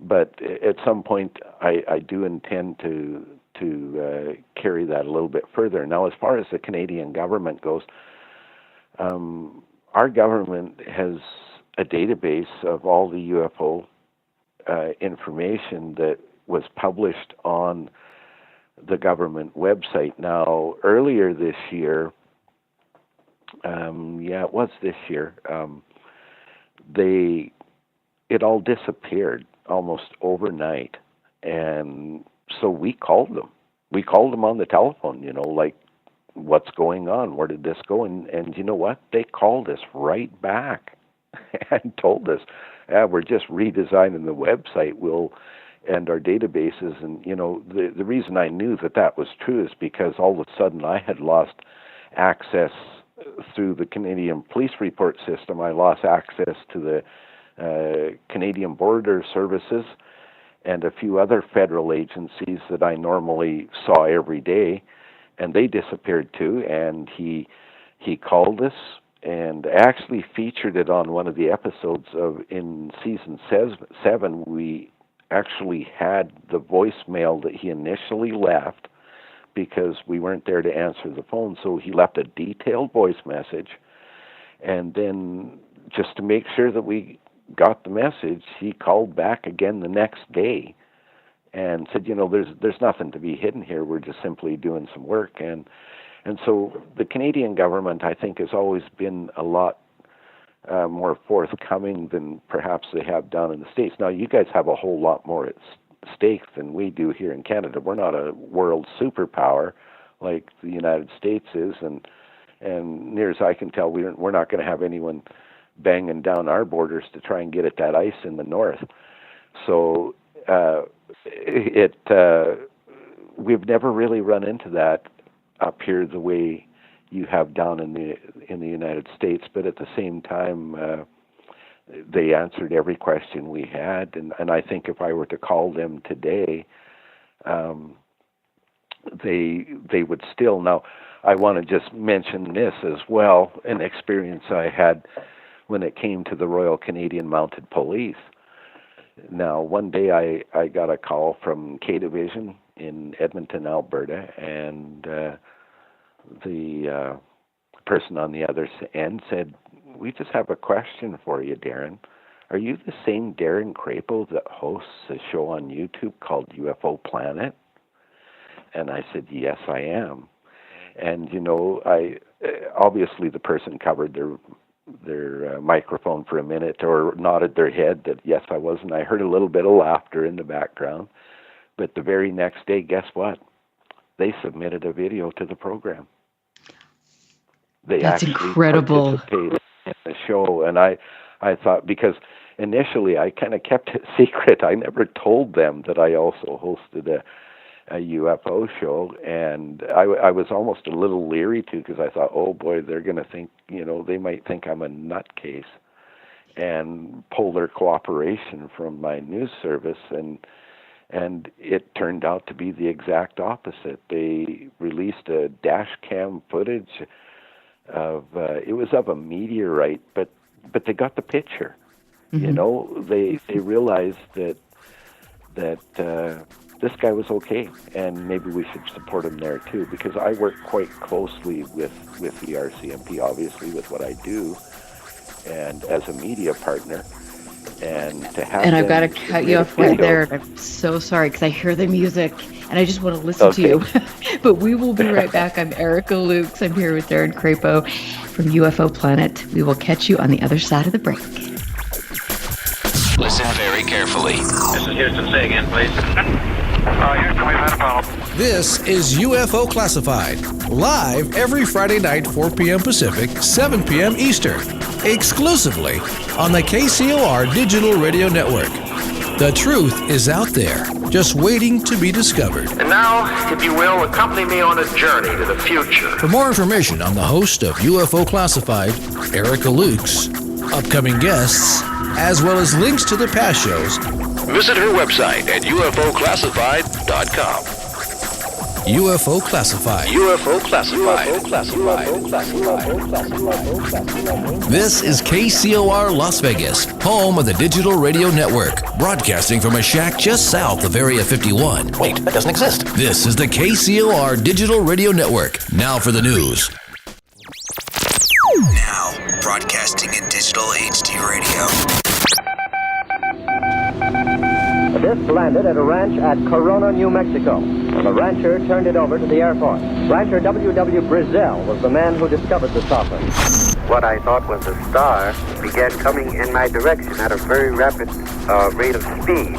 But at some point, I do intend to carry that a little bit further. Now, as far as the Canadian government goes, our government has a database of all the UFO information that was published on the government website. Now, earlier this year, it was this year, it all disappeared almost overnight. And so we called them. We called them on the telephone, like, what's going on? Where did this go? And you know what? They called us right back and told us, we're just redesigning the website. And our databases, and the reason I knew that was true is because all of a sudden I had lost access through the Canadian Police Report System. I lost access to the Canadian Border Services and a few other federal agencies that I normally saw every day, and they disappeared too. And he called us and actually featured it on one of the episodes in season 7. We actually had the voicemail that he initially left because we weren't there to answer the phone. So he left a detailed voice message, and then just to make sure that we got the message, he called back again the next day and said, there's nothing to be hidden here. We're just simply doing some work. And so the Canadian government, I think, has always been a lot more forthcoming than perhaps they have down in the States. Now, you guys have a whole lot more at stake than we do here in Canada. We're not a world superpower like the United States is, and near as I can tell, we're not going to have anyone banging down our borders to try and get at that ice in the north. So we've never really run into that up here the way you have down in the United States, but at the same time, they answered every question we had, and I think if I were to call them today, they would still. Now, I want to just mention this as well, an experience I had when it came to the Royal Canadian Mounted Police. Now, one day I got a call from K Division in Edmonton, Alberta, and the person on the other end said, "We just have a question for you, Darin. Are you the same Darin Crapo that hosts a show on YouTube called UFO Planet?" And I said, "Yes, I am." And, you know, obviously the person covered their microphone for a minute or nodded their head that, yes, I was. And I heard a little bit of laughter in the background. But the very next day, guess what? They submitted a video to the program. That's incredible. Participated in the show. And I thought, because initially I kind of kept it secret. I never told them that I also hosted a UFO show, and I was almost a little leery too, because I thought, oh boy, they're going to think, you know, they might think I'm a nutcase and pull their cooperation from my news service, and it turned out to be the exact opposite. They released a dash cam footage of it was of a meteorite, but they got the picture. Mm-hmm. You know, they realized that this guy was okay, and maybe we should support him there too, because I work quite closely with the RCMP, obviously, with what I do, and as a media partner, and to have. And I've got to cut you off right there. I'm so sorry, because I hear the music and I just want to listen to you. But we will be right back. I'm Erica Lukes. I'm here with Darin Crapo from UFO Planet. We will catch you on the other side of the break. Listen very carefully. This is Houston. Say again, please. Houston, we've had a problem. This is UFO Classified, live every Friday night, 4 p.m. Pacific, 7 p.m. Eastern, exclusively on the KCOR Digital Radio Network. The truth is out there, just waiting to be discovered. And now, if you will, accompany me on a journey to the future. For more information on the host of UFO Classified, Erica Lukes, upcoming guests, as well as links to the past shows, visit her website at ufoclassified.com. UFO Classified. UFO Classified. This is KCOR Las Vegas, home of the Digital Radio Network, broadcasting from a shack just south of Area 51. Wait, that doesn't exist. This is the KCOR Digital Radio Network. Now for the news. Now, broadcasting in digital HD radio. This landed at a ranch at Corona, New Mexico. The rancher turned it over to the Air Force. Rancher W.W. Brazil was the man who discovered the saucer. What I thought was a star began coming in my direction at a very rapid rate of speed.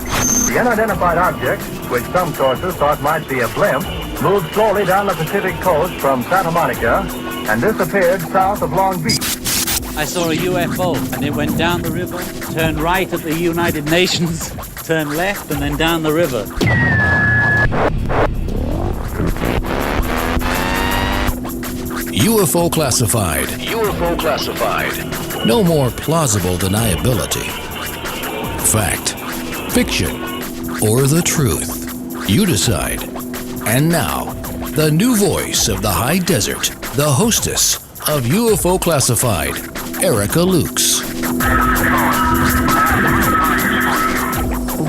The unidentified object, which some sources thought might be a blimp, moved slowly down the Pacific coast from Santa Monica and disappeared south of Long Beach. I saw a UFO, and it went down the river, turned right at the United Nations, turned left, and then down the river. UFO Classified. UFO Classified. No more plausible deniability. Fact, fiction, or the truth. You decide. And now, the new voice of the high desert, the hostess of UFO Classified, Erica Lukes.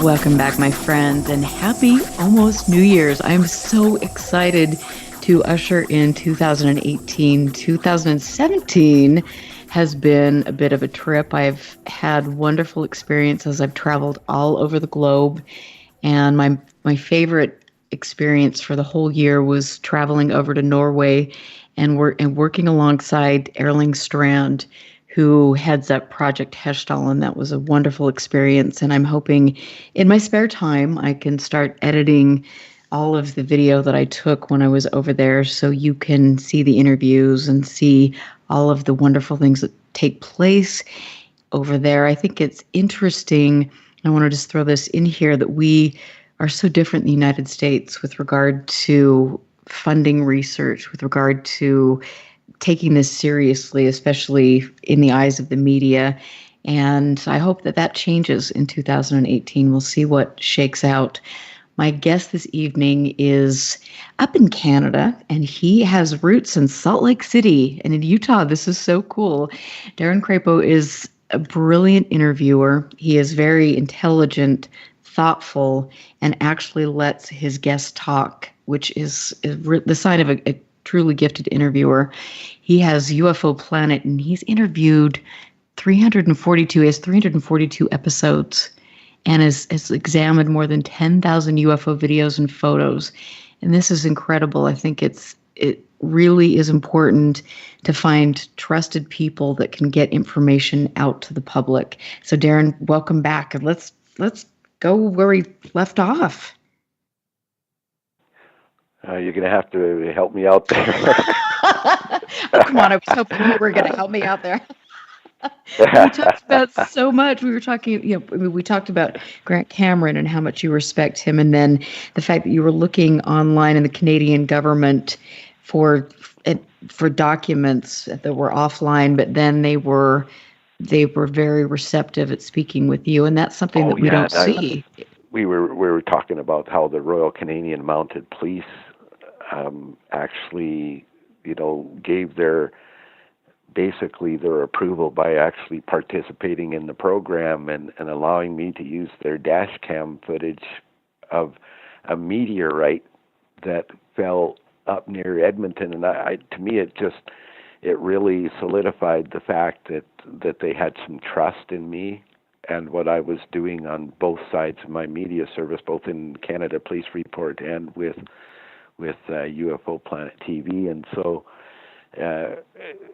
Welcome back, my friends, and happy almost New Year's. I'm so excited to usher in 2018. 2017 has been a bit of a trip. I've had wonderful experiences. I've traveled all over the globe, and my favorite experience for the whole year was traveling over to Norway and working alongside Erling Strand, who heads up Project Hestal, and that was a wonderful experience. And I'm hoping in my spare time I can start editing all of the video that I took when I was over there, so you can see the interviews and see all of the wonderful things that take place over there. I think it's interesting. I want to just throw this in here, that we are so different in the United States with regard to funding research, with regard to taking this seriously, especially in the eyes of the media. And I hope that changes in 2018. We'll see what shakes out. My guest this evening is up in Canada, and he has roots in Salt Lake City and in Utah. This is so cool. Darin Crapo is a brilliant interviewer. He is very intelligent, thoughtful, and actually lets his guests talk, which is the sign of a truly gifted interviewer. He has UFO Planet, and he's interviewed 342. He has 342 episodes, and has examined more than 10,000 UFO videos and photos. And this is incredible. I think it really is important to find trusted people that can get information out to the public. So Darin, welcome back, and let's go where we left off. You're going to have to help me out there. Oh, come on, I was hoping you were going to help me out there. We talked about so much. We were talking, we talked about Grant Cameron and how much you respect him, and then the fact that you were looking online in the Canadian government for documents that were offline, but then they were very receptive at speaking with you, and that's something that we don't see. We were talking about how the Royal Canadian Mounted Police actually, gave their approval by actually participating in the program and allowing me to use their dash cam footage of a meteorite that fell up near Edmonton. And to me, it really solidified the fact that they had some trust in me and what I was doing on both sides of my media service, both in Canada Police Report and with UFO Planet TV. And so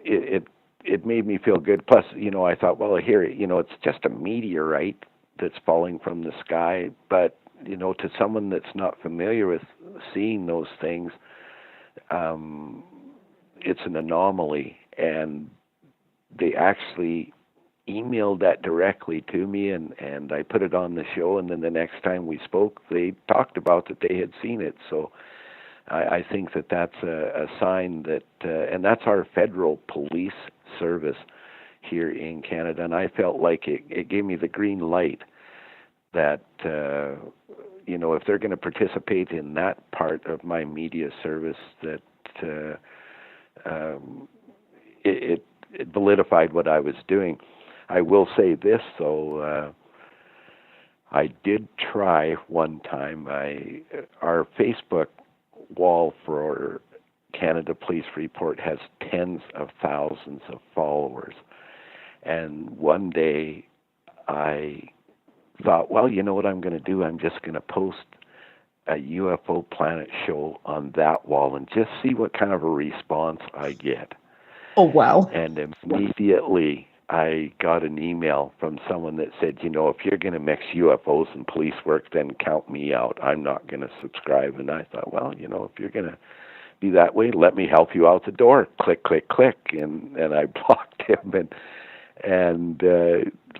it made me feel good. Plus, I thought, well, here, it's just a meteorite that's falling from the sky. But, to someone that's not familiar with seeing those things, it's an anomaly. And they actually emailed that directly to me, and I put it on the show. And then the next time we spoke, they talked about that they had seen it. So I think that's a sign that, and that's our federal police service here in Canada, and I felt like it gave me the green light that, if they're going to participate in that part of my media service, that it validified what I was doing. I will say this, though, I did try one time. Our Facebook wall for Canada Police Report has tens of thousands of followers. And one day I thought, well, you know what I'm going to do? I'm just going to post a UFO Planet show on that wall and just see what kind of a response I get. Oh, wow. And immediately I got an email from someone that said, if you're going to mix UFOs and police work, then count me out. I'm not going to subscribe. And I thought, well, if you're going to be that way, let me help you out the door. Click, click, click. And I blocked him. And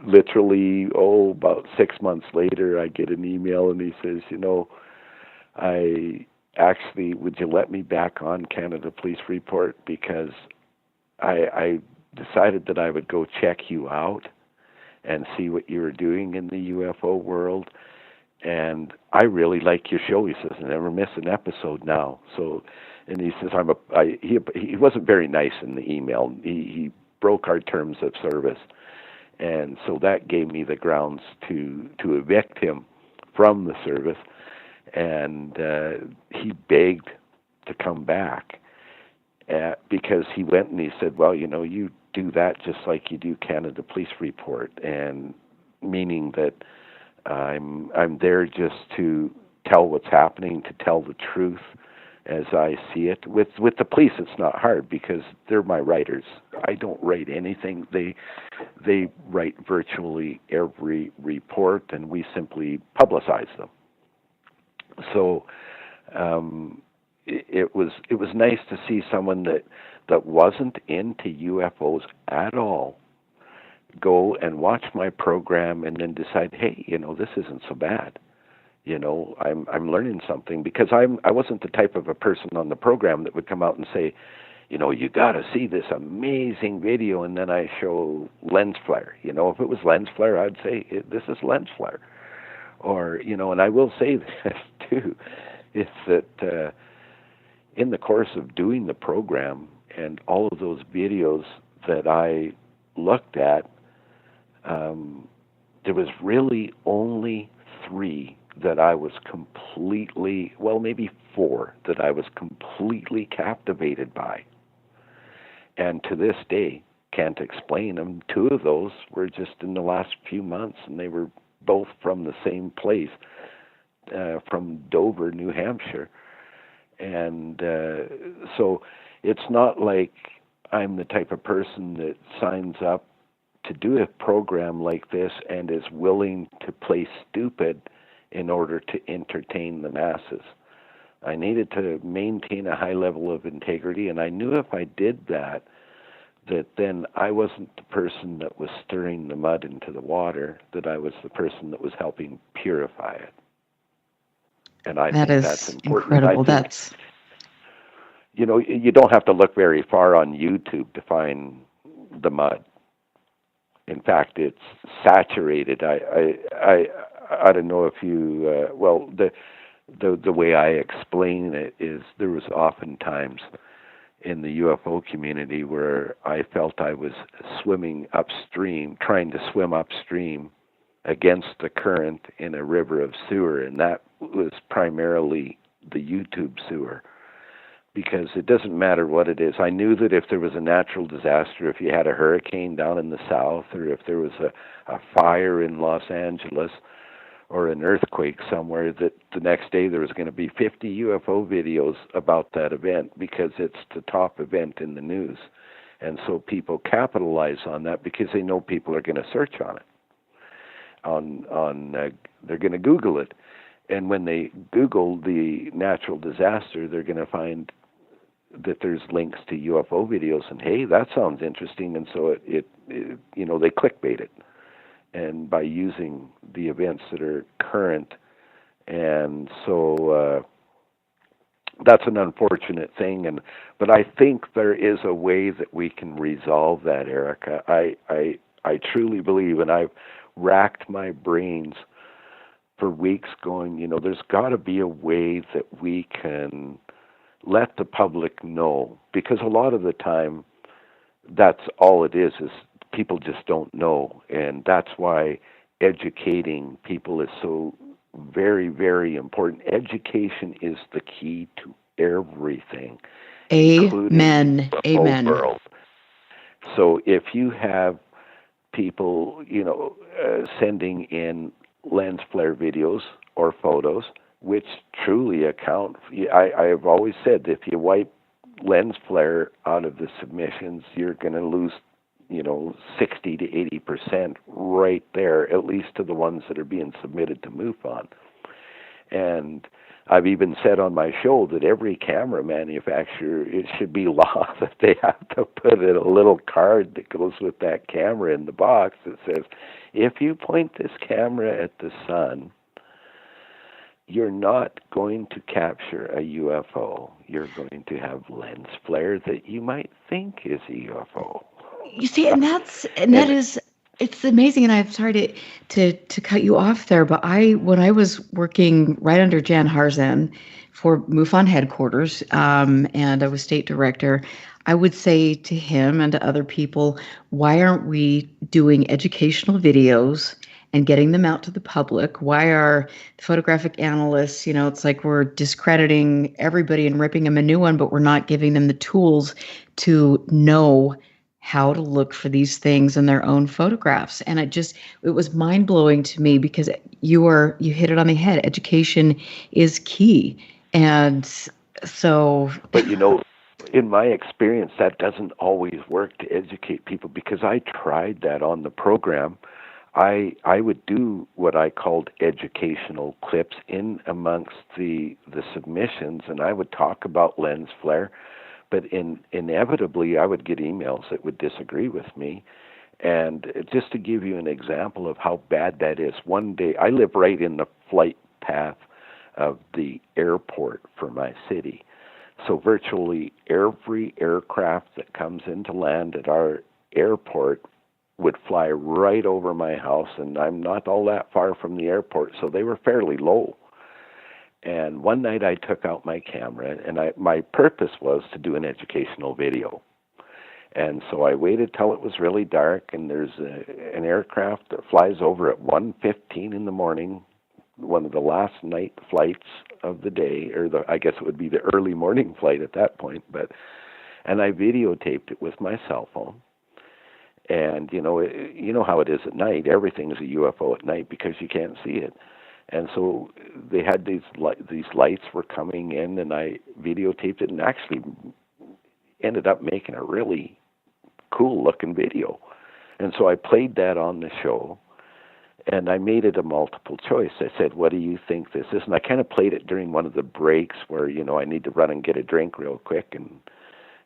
literally, about 6 months later, I get an email, and he says, would you let me back on Canada Police Report? Because I decided that I would go check you out and see what you were doing in the UFO world. And I really like your show. He says, I never miss an episode now. So, and he says, he wasn't very nice in the email. He broke our terms of service. And so that gave me the grounds to evict him from the service. And he begged to come back because he went and he said, well, you do that just like you do Canada Police Report, and meaning that I'm there just to tell what's happening, to tell the truth as I see it. With the police, it's not hard because they're my writers. I don't write anything. They write virtually every report, and we simply publicize them. So it was nice to see someone that wasn't into UFOs at all go and watch my program and then decide, hey, this isn't so bad. I'm learning something, because I wasn't the type of a person on the program that would come out and say, you got to see this amazing video, and then I show lens flare. If it was lens flare, I'd say this is lens flare. Or, and I will say this too, it's that in the course of doing the program and all of those videos that I looked at, there was really only 3 that I was completely, well, maybe 4 that I was completely captivated by. And to this day, can't explain them. 2 of those were just in the last few months, and they were both from the same place, from Dover, New Hampshire. And so it's not like I'm the type of person that signs up to do a program like this and is willing to play stupid in order to entertain the masses. I needed to maintain a high level of integrity, and I knew if I did that, that then I wasn't the person that was stirring the mud into the water, that I was the person that was helping purify it. And I think that's important. Incredible. That's, you know, you don't have to look very far on YouTube to find the mud. In fact, it's saturated. I don't know if you well, the way I explain it is there was oftentimes in the UFO community where I felt I was swimming upstream, trying to swim upstream against the current in a river of sewer, and that was primarily the YouTube sewer, because it doesn't matter what it is. I knew that if there was a natural disaster, if you had a hurricane down in the south, or if there was a fire in Los Angeles, or an earthquake somewhere, that the next day there was going to be 50 UFO videos about that event because it's the top event in the news. And so people capitalize on that because they know people are going to search on it. They're going to Google it. And when they Google the natural disaster, they're going to find that there's links to UFO videos, and hey, that sounds interesting. And so it you know, they clickbait it. And by using the events that are current, and so that's an unfortunate thing. But I think there is a way that we can resolve that, Erica. I truly believe, and I've racked my brains for weeks, going, you know, there's got to be a way that we can let the public know, because a lot of the time, that's all it is people just don't know, and that's why educating people is so very, very important. Education is the key to everything. Amen. Amen. World. So if you have people, you know, sending in lens flare videos or photos, which truly account, I have always said that if you wipe lens flare out of the submissions, you're going to lose, you know, 60 to 80% right there, at least to the ones that are being submitted to MUFON. And I've even said on my show that every camera manufacturer, it should be law that they have to put in a little card that goes with that camera in the box that says, if you point this camera at the sun, you're not going to capture a UFO. You're going to have lens flare that you might think is a UFO. You see, and that is, it's amazing. And I'm sorry to cut you off there, but when I was working right under Jan Harzan for MUFON headquarters, and I was state director, I would say to him and to other people, why aren't we doing educational videos and getting them out to the public? Why are the photographic analysts, you know, it's like we're discrediting everybody and ripping them a new one, but we're not giving them the tools to know how to look for these things in their own photographs. And it was mind-blowing to me, because you hit it on the head. Education is key. And so, but you know, in my experience, that doesn't always work to educate people, because I tried that on the program. I would do what I called educational clips in amongst the submissions, and I would talk about lens flare. But inevitably, I would get emails that would disagree with me. And just to give you an example of how bad that is, one day, I live right in the flight path of the airport for my city. So virtually every aircraft that comes into land at our airport would fly right over my house, and I'm not all that far from the airport, so they were fairly low. And one night I took out my camera, and my purpose was to do an educational video. And so I waited till it was really dark, and there's an aircraft that flies over at 1:15 in the morning, one of the last night flights of the day, or I guess it would be the early morning flight at that point. And I videotaped it with my cell phone. And you know how it is at night. Everything is a UFO at night because you can't see it. And so they had these lights were coming in, and I videotaped it, and actually ended up making a really cool looking video. And so I played that on the show, and I made it a multiple choice. I said, what do you think this is? And I kind of played it during one of the breaks where, I need to run and get a drink real quick.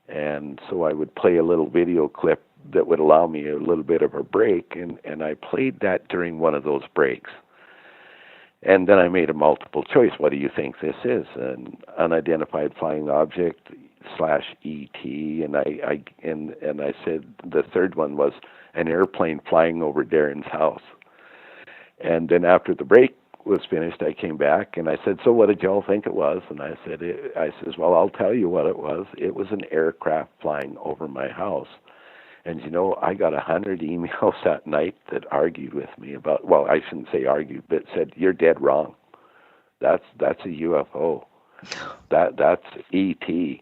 And so I would play a little video clip that would allow me a little bit of a break. And I played that during one of those breaks. And then I made a multiple choice. What do you think this is? An unidentified flying object / ET. And I said the third one was an airplane flying over Darin's house. And then after the break was finished, I came back and I said, so what did y'all think it was? And I says, well, I'll tell you what it was. It was an aircraft flying over my house. And I got 100 emails that night that argued with me about, well, I shouldn't say argued, but said, you're dead wrong. That's a UFO. That's ET.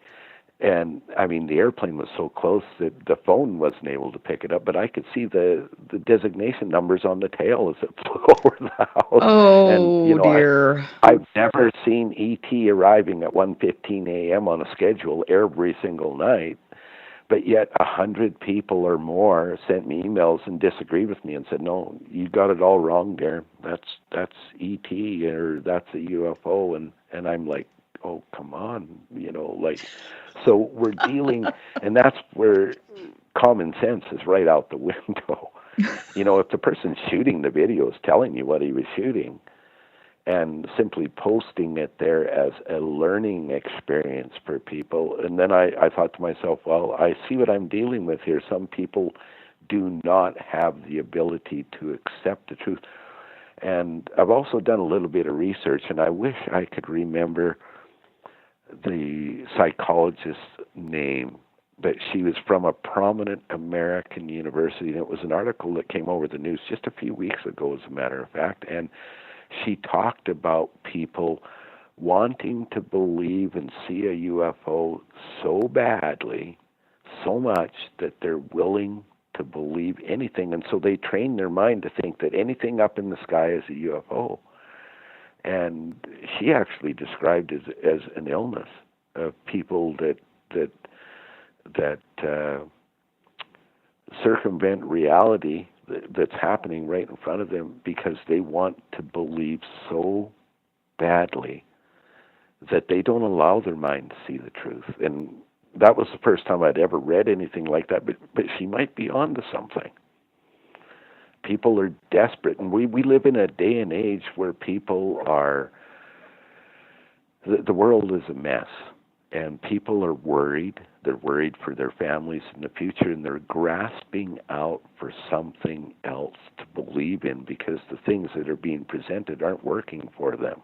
And I mean, the airplane was so close that the phone wasn't able to pick it up, but I could see the designation numbers on the tail as it flew over the house. Oh, and, dear. I've never seen ET arriving at 1:15 a.m. on a schedule every single night, but yet 100 people or more sent me emails and disagreed with me and said, no, you got it all wrong, Darin. That's ET, or that's a UFO. And I'm like, oh, come on, so we're dealing, and that's where common sense is right out the window. If the person shooting the video is telling you what he was shooting and simply posting it there as a learning experience for people, and then I thought to myself, well, I see what I'm dealing with here. Some people do not have the ability to accept the truth. And I've also done a little bit of research, and I wish I could remember the psychologist's name, but she was from a prominent American university, and it was an article that came over the news just a few weeks ago, as a matter of fact, and she talked about people wanting to believe and see a UFO so badly, so much that they're willing to believe anything, and so they train their mind to think that anything up in the sky is a UFO. And she actually described it as an illness of people that circumvent reality that's happening right in front of them because they want to believe so badly that they don't allow their mind to see the truth. And that was the first time I'd ever read anything like that, but she might be onto something. People are desperate, and we live in a day and age where people are, the world is a mess, and people are worried. They're worried for their families in the future, and they're grasping out for something else to believe in because the things that are being presented aren't working for them.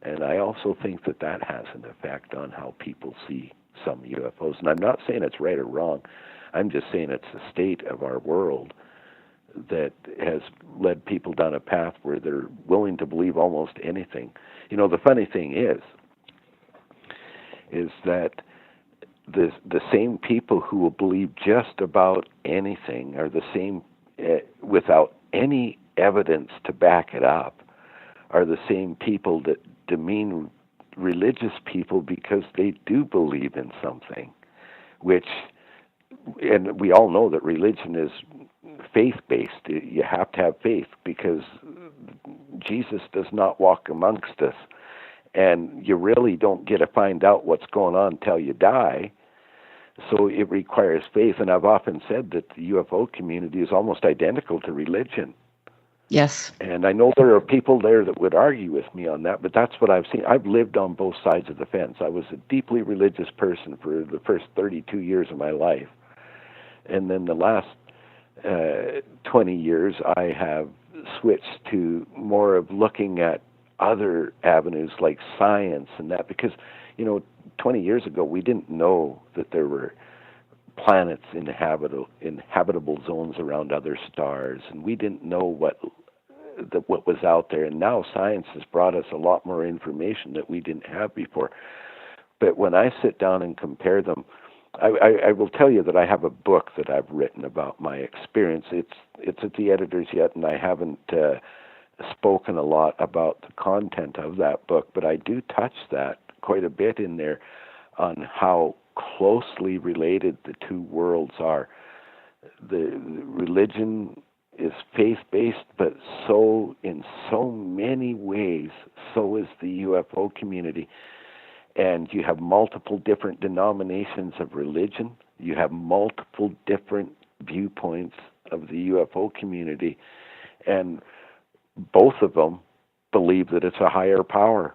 And I also think that has an effect on how people see some UFOs. And I'm not saying it's right or wrong. I'm just saying it's the state of our world that has led people down a path where they're willing to believe almost anything. The funny thing is that the same people who will believe just about anything are the same, without any evidence to back it up, are the same people that demean religious people because they do believe in something, and we all know that religion is faith-based. You have to have faith because Jesus does not walk amongst us, and you really don't get to find out what's going on until you die. So it requires faith, and I've often said that the UFO community is almost identical to religion. Yes. And I know there are people there that would argue with me on that, but that's what I've seen. I've lived on both sides of the fence. I was a deeply religious person for the first 32 years of my life. And then the last 20 years, I have switched to more of looking at other avenues like science and that, because, 20 years ago, we didn't know that there were planets, inhabitable zones around other stars, and we didn't know what was out there. And now science has brought us a lot more information that we didn't have before. But when I sit down and compare them, I will tell you that I have a book that I've written about my experience. It's at the editor's yet, and I haven't spoken a lot about the content of that book, but I do touch that quite a bit in there on how closely related the two worlds are. The religion is faith-based, but in so many ways, so is the UFO community. And you have multiple different denominations of religion. You have multiple different viewpoints of the UFO community. And both of them believe that it's a higher power.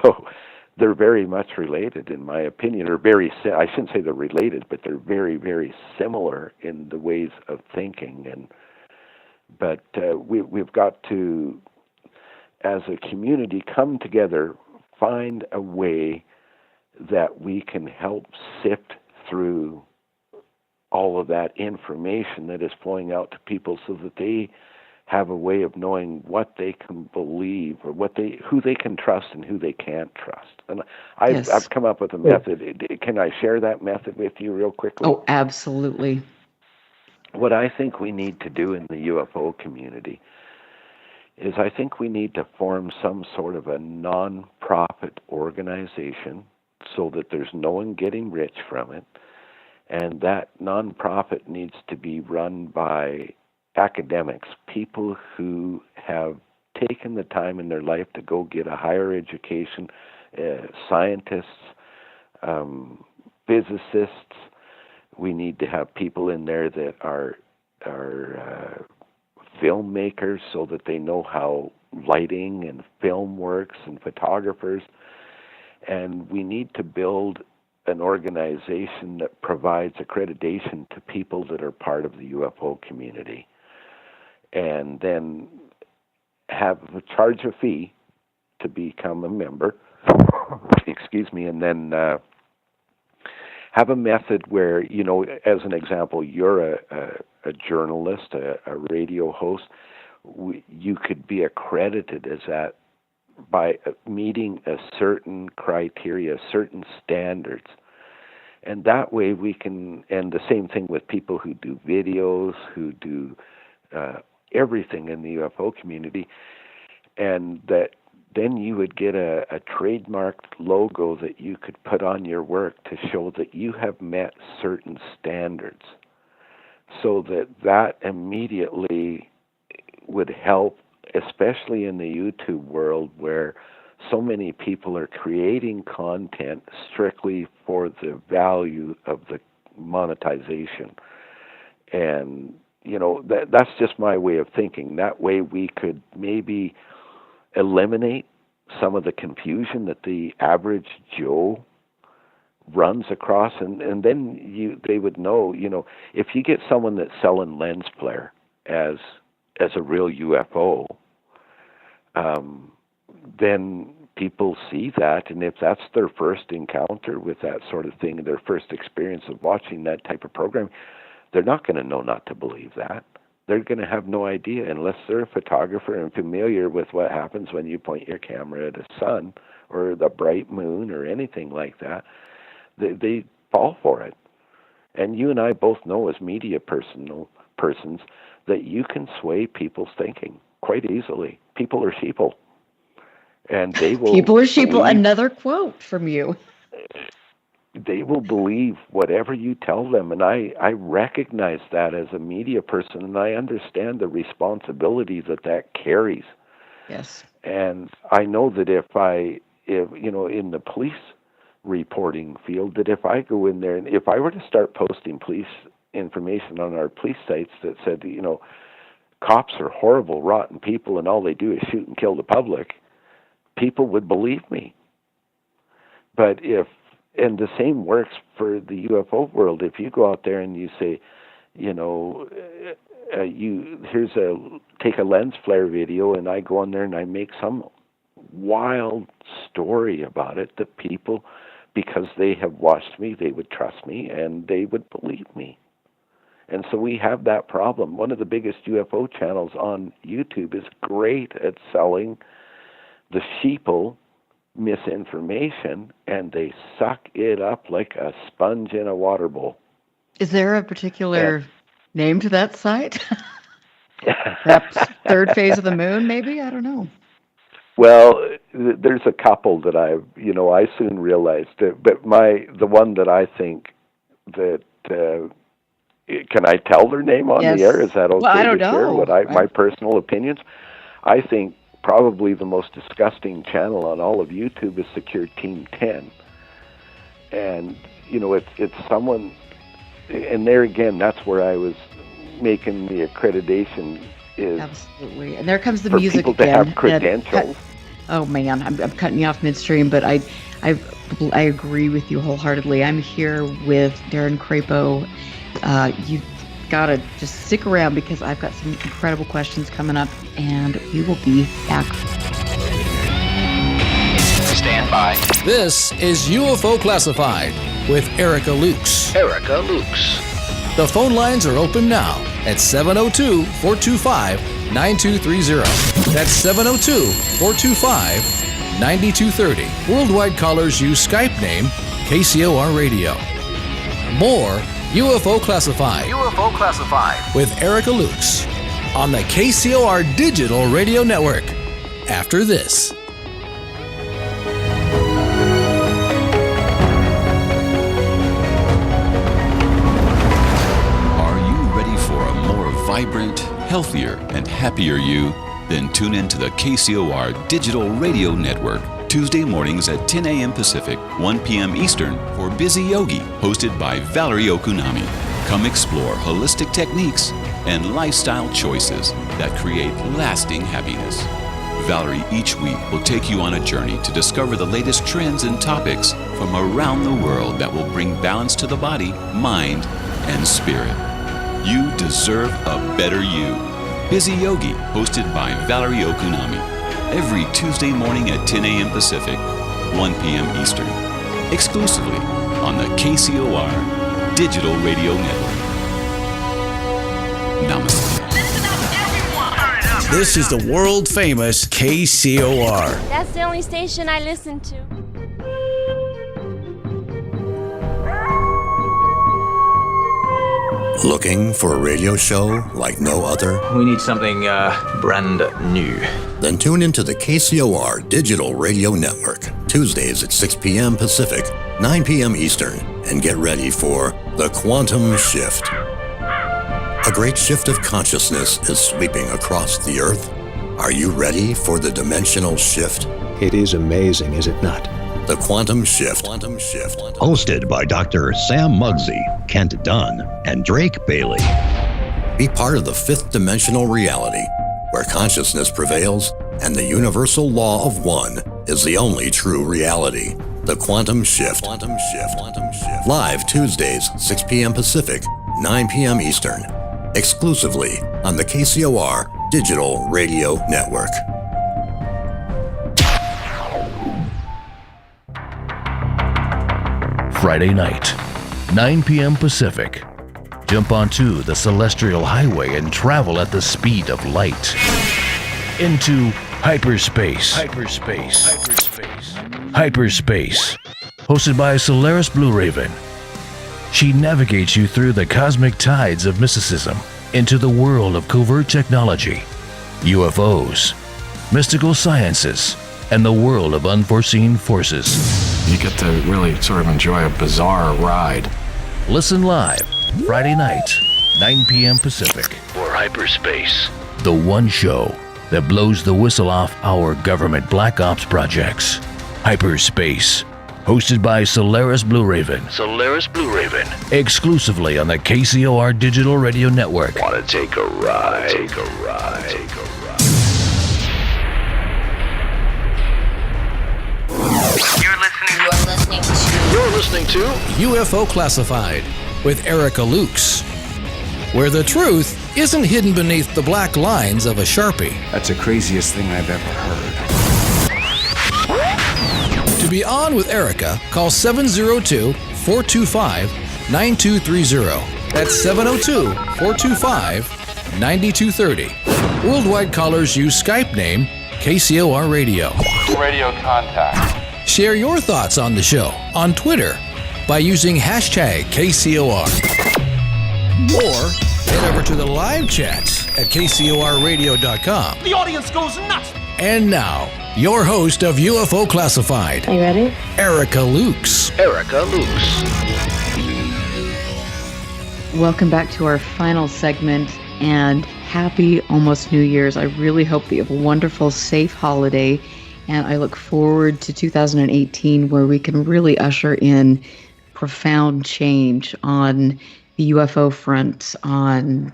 So they're very much related, in my opinion, or I shouldn't say they're related, but they're very, very similar in the ways of thinking. But we've got to, as a community, come together, find a way that we can help sift through all of that information that is flowing out to people so that they have a way of knowing what they can believe or who they can trust and who they can't trust. And I've come up with a method. Can I share that method with you real quickly? Oh, absolutely. What I think we need to do in the UFO community is I think we need to form some sort of a non-profit organization so that there's no one getting rich from it. And that non-profit needs to be run by academics, people who have taken the time in their life to go get a higher education, scientists, physicists. We need to have people in there that are filmmakers so that they know how lighting and film works, and photographers. And we need to build an organization that provides accreditation to people that are part of the UFO community, and then charge a fee to become a member. Excuse me, and then have a method where, as an example, you're a journalist, a radio host. You could be accredited as that by meeting a certain criteria, certain standards. And that way we can, and the same thing with people who do videos, who do everything in the UFO community, and that then you would get a trademarked logo that you could put on your work to show that you have met certain standards, so that immediately would help, especially in the YouTube world where so many people are creating content strictly for the value of the monetization. And, that's just my way of thinking. That way we could maybe eliminate some of the confusion that the average Joe runs across, and then they would know, if you get someone that's selling lens flare as a real UFO, then people see that, and if that's their first encounter with that sort of thing, their first experience of watching that type of program, they're not going to know not to believe that. They're going to have no idea unless they're a photographer and familiar with what happens when you point your camera at a sun or the bright moon or anything like that. They fall for it. And you and I both know as media persons that you can sway people's thinking quite easily. People are sheeple. And they will People are sheeple. Another quote from you. They will believe whatever you tell them. And I recognize that as a media person, and I understand the responsibility that carries. Yes. And I know that if in the police reporting field, that if I go in there and if I were to start posting police information on our police sites that said, cops are horrible, rotten people, and all they do is shoot and kill the public, people would believe me. But and the same works for the UFO world. If you go out there and you say, take a lens flare video, and I go on there and I make some wild story about it, that people because they have watched me, they would trust me, and they would believe me. And so we have that problem. One of the biggest UFO channels on YouTube is great at selling the sheeple misinformation, and they suck it up like a sponge in a water bowl. Is there a particular name to that site? Perhaps Third Phase of the Moon, maybe? I don't know. Well, there's a couple that I soon realized, but the one that I think that, can I tell their name on the air? Is that okay? Well, I don't to share know. My personal opinions? I think probably the most disgusting channel on all of YouTube is Secure Team 10. And, it's someone, and there again, that's where I was making the accreditation is. Absolutely. And there comes the for music people again. to have credentials. Oh man, I'm cutting you off midstream, but I agree with you wholeheartedly. I'm here with Darin Crapo. You gotta just stick around because I've got some incredible questions coming up, and we will be back. Stand by. This is UFO Classified with Erica Lukes. The phone lines are open now at 702-425-9230. That's 702-425-9230. Worldwide callers use Skype name KCOR Radio. More UFO Classified with Erica Lukes on the KCOR Digital Radio Network. After this. Vibrant, healthier, and happier you? Then tune in to the KCOR Digital Radio Network, Tuesday mornings at 10 a.m. Pacific, 1 p.m. Eastern for Busy Yogi, hosted by Valerie Okunami. Come explore holistic techniques and lifestyle choices that create lasting happiness. Valerie each week will take you on a journey to discover the latest trends and topics from around the world that will bring balance to the body, mind, and spirit. You deserve a better you. Busy Yogi, hosted by Valerie Okunami. Every Tuesday morning at 10 a.m. Pacific, 1 p.m. Eastern. Exclusively on the KCOR Digital Radio Network. Namaste. This is the world-famous KCOR. That's the only station I listen to. Looking for a radio show like no other? We need something brand new. Then tune into the KCOR Digital Radio Network, Tuesdays at 6 p.m. Pacific, 9 p.m. Eastern, and get ready for The Quantum Shift. A great shift of consciousness is sweeping across the Earth. Are you ready for the dimensional shift? It is amazing, is it not? The Quantum Shift. Hosted by Dr. Sam Muggsy, Kent Dunn, and Drake Bailey. Be part of the fifth dimensional reality, where consciousness prevails and the universal law of one is the only true reality. The Quantum Shift. Live Tuesdays, 6 p.m. Pacific, 9 p.m. Eastern. Exclusively on the KCOR Digital Radio Network. Friday night, 9 p.m. Pacific. Jump onto the Celestial Highway and travel at the speed of light. Into hyperspace. Hyperspace. Hosted by Solaris Blue Raven. She navigates you through the cosmic tides of mysticism into the world of covert technology, UFOs, mystical sciences, and the world of unforeseen forces. You get to really sort of enjoy a bizarre ride. Listen live, Friday night, 9 p.m. Pacific. For Hyperspace. The one show that blows the whistle off our government black ops projects. Hyperspace. Hosted by Solaris Blue Raven. Exclusively on the KCOR Digital Radio Network. Want to take a ride? You're listening to UFO Classified with Erica Lukes, where the truth isn't hidden beneath the black lines of a Sharpie. That's the craziest thing I've ever heard. To To be on with Erica, call 702-425-9230. That's 702-425-9230. Worldwide callers use Skype name KCOR Radio. Radio contact. Share your thoughts on the show on Twitter by using hashtag KCOR. Or head over to the live chats at KCORradio.com. The audience goes nuts. And now, your host of UFO Classified. Are you ready? Erica Lukes. Welcome back to our final segment, and happy almost New Year's. I really hope that you have a wonderful, safe holiday, and I look forward to 2018 where we can really usher in profound change on the UFO front on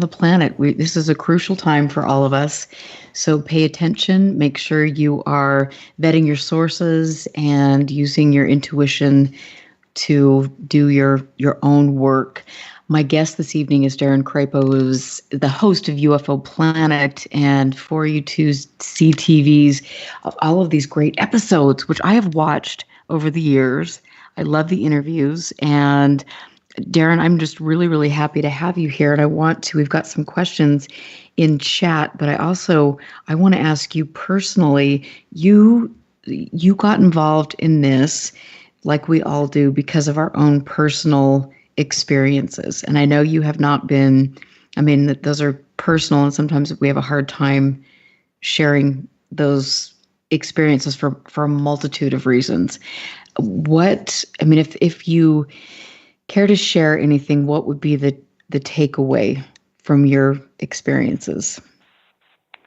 the planet. This is a crucial time for all of us, so pay attention. Make sure you are vetting your sources and using your intuition to do your own work. My guest this evening is Darin Crapo, who's the host of UFO Planet and for U2's CTV's of all of these great episodes, which I have watched over the years. I love the interviews. And Darin, I'm just really, really happy to have you here. And we've got some questions in chat, but I want to ask you personally, you got involved in this like we all do because of our own personal experiences. And I know you have not been, those are personal, and sometimes we have a hard time sharing those experiences for a multitude of reasons. If you care to share anything, what would be the takeaway from your experiences?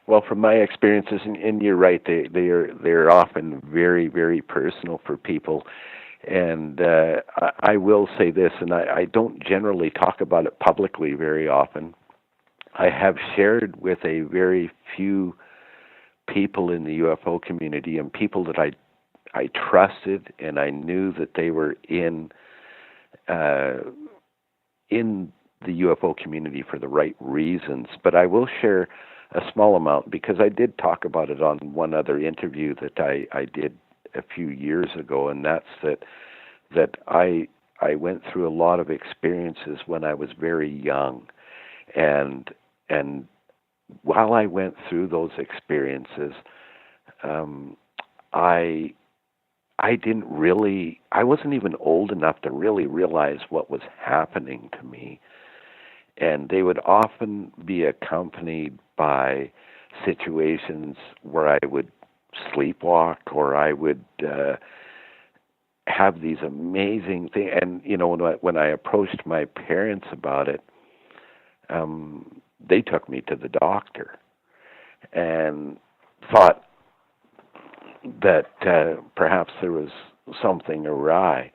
Well, from my experiences, and you're right, they're often very, very personal for people. And I will say this, and I don't generally talk about it publicly very often. I have shared with a very few people in the UFO community and people that I trusted, and I knew that they were in the UFO community for the right reasons. But I will share a small amount because I did talk about it on one other interview that I did a few years ago, and that's that I went through a lot of experiences when I was very young, and while I went through those experiences, I wasn't even old enough to really realize what was happening to me, and they would often be accompanied by situations where I would sleepwalk, or I would have these amazing things. And when I approached my parents about it, they took me to the doctor and thought that perhaps there was something awry.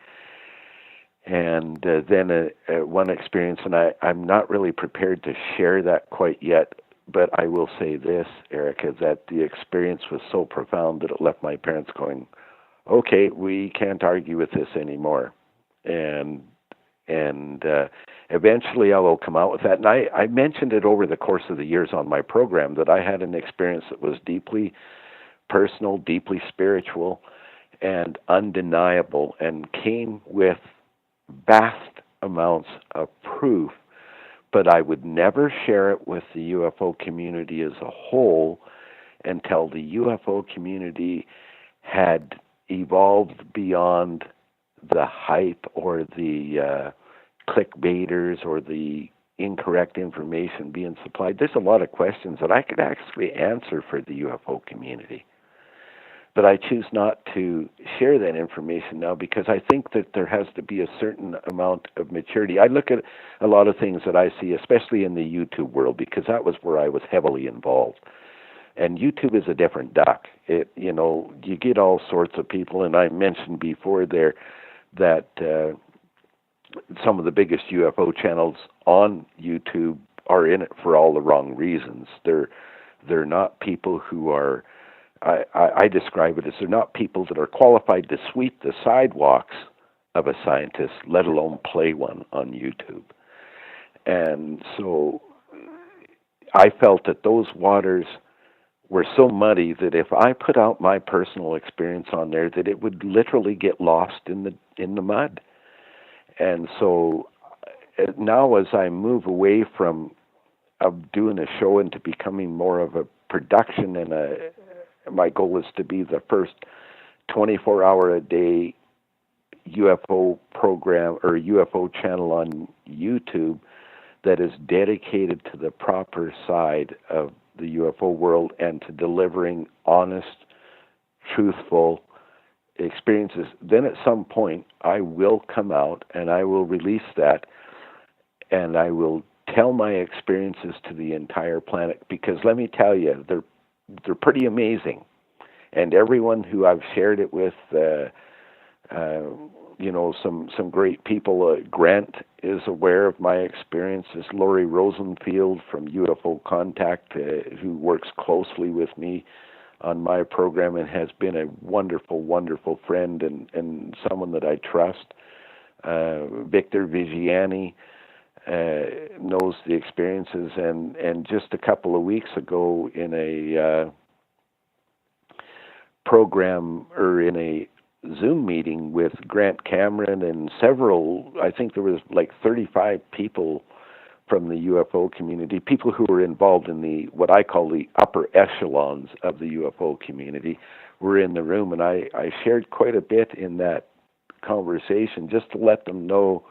And then one experience, and I'm not really prepared to share that quite yet, but I will say this, Erica, that the experience was so profound that it left my parents going, okay, we can't argue with this anymore. And eventually I will come out with that. And I mentioned it over the course of the years on my program that I had an experience that was deeply personal, deeply spiritual, and undeniable, and came with vast amounts of proof, but I would never share it with the UFO community as a whole until the UFO community had evolved beyond the hype or the clickbaiters or the incorrect information being supplied. There's a lot of questions that I could actually answer for the UFO community, but I choose not to share that information now because I think that there has to be a certain amount of maturity. I look at a lot of things that I see, especially in the YouTube world, because that was where I was heavily involved. And YouTube is a different duck. You get all sorts of people, and I mentioned before there that some of the biggest UFO channels on YouTube are in it for all the wrong reasons. They're not people who are, I describe it as they're not people that are qualified to sweep the sidewalks of a scientist, let alone play one on YouTube. And so I felt that those waters were so muddy that if I put out my personal experience on there, that it would literally get lost in the mud. And so now, as I move away from doing a show into becoming more of a production, and my goal is to be the first 24-hour-a-day UFO program or UFO channel on YouTube that is dedicated to the proper side of the UFO world and to delivering honest, truthful experiences. Then at some point I will come out and I will release that, and I will tell my experiences to the entire planet, because let me tell you, they're pretty amazing. And everyone who I've shared it with, some great people. Grant is aware of my experiences. Lori Rosenfield from UFO Contact, who works closely with me on my program and has been a wonderful, wonderful friend and someone that I trust. Victor Vigiani knows the experiences, and just a couple of weeks ago in a program or in a Zoom meeting with Grant Cameron and several, I think there was like 35 people from the UFO community, people who were involved in the, what I call the upper echelons of the UFO community, were in the room, and I shared quite a bit in that conversation just to let them know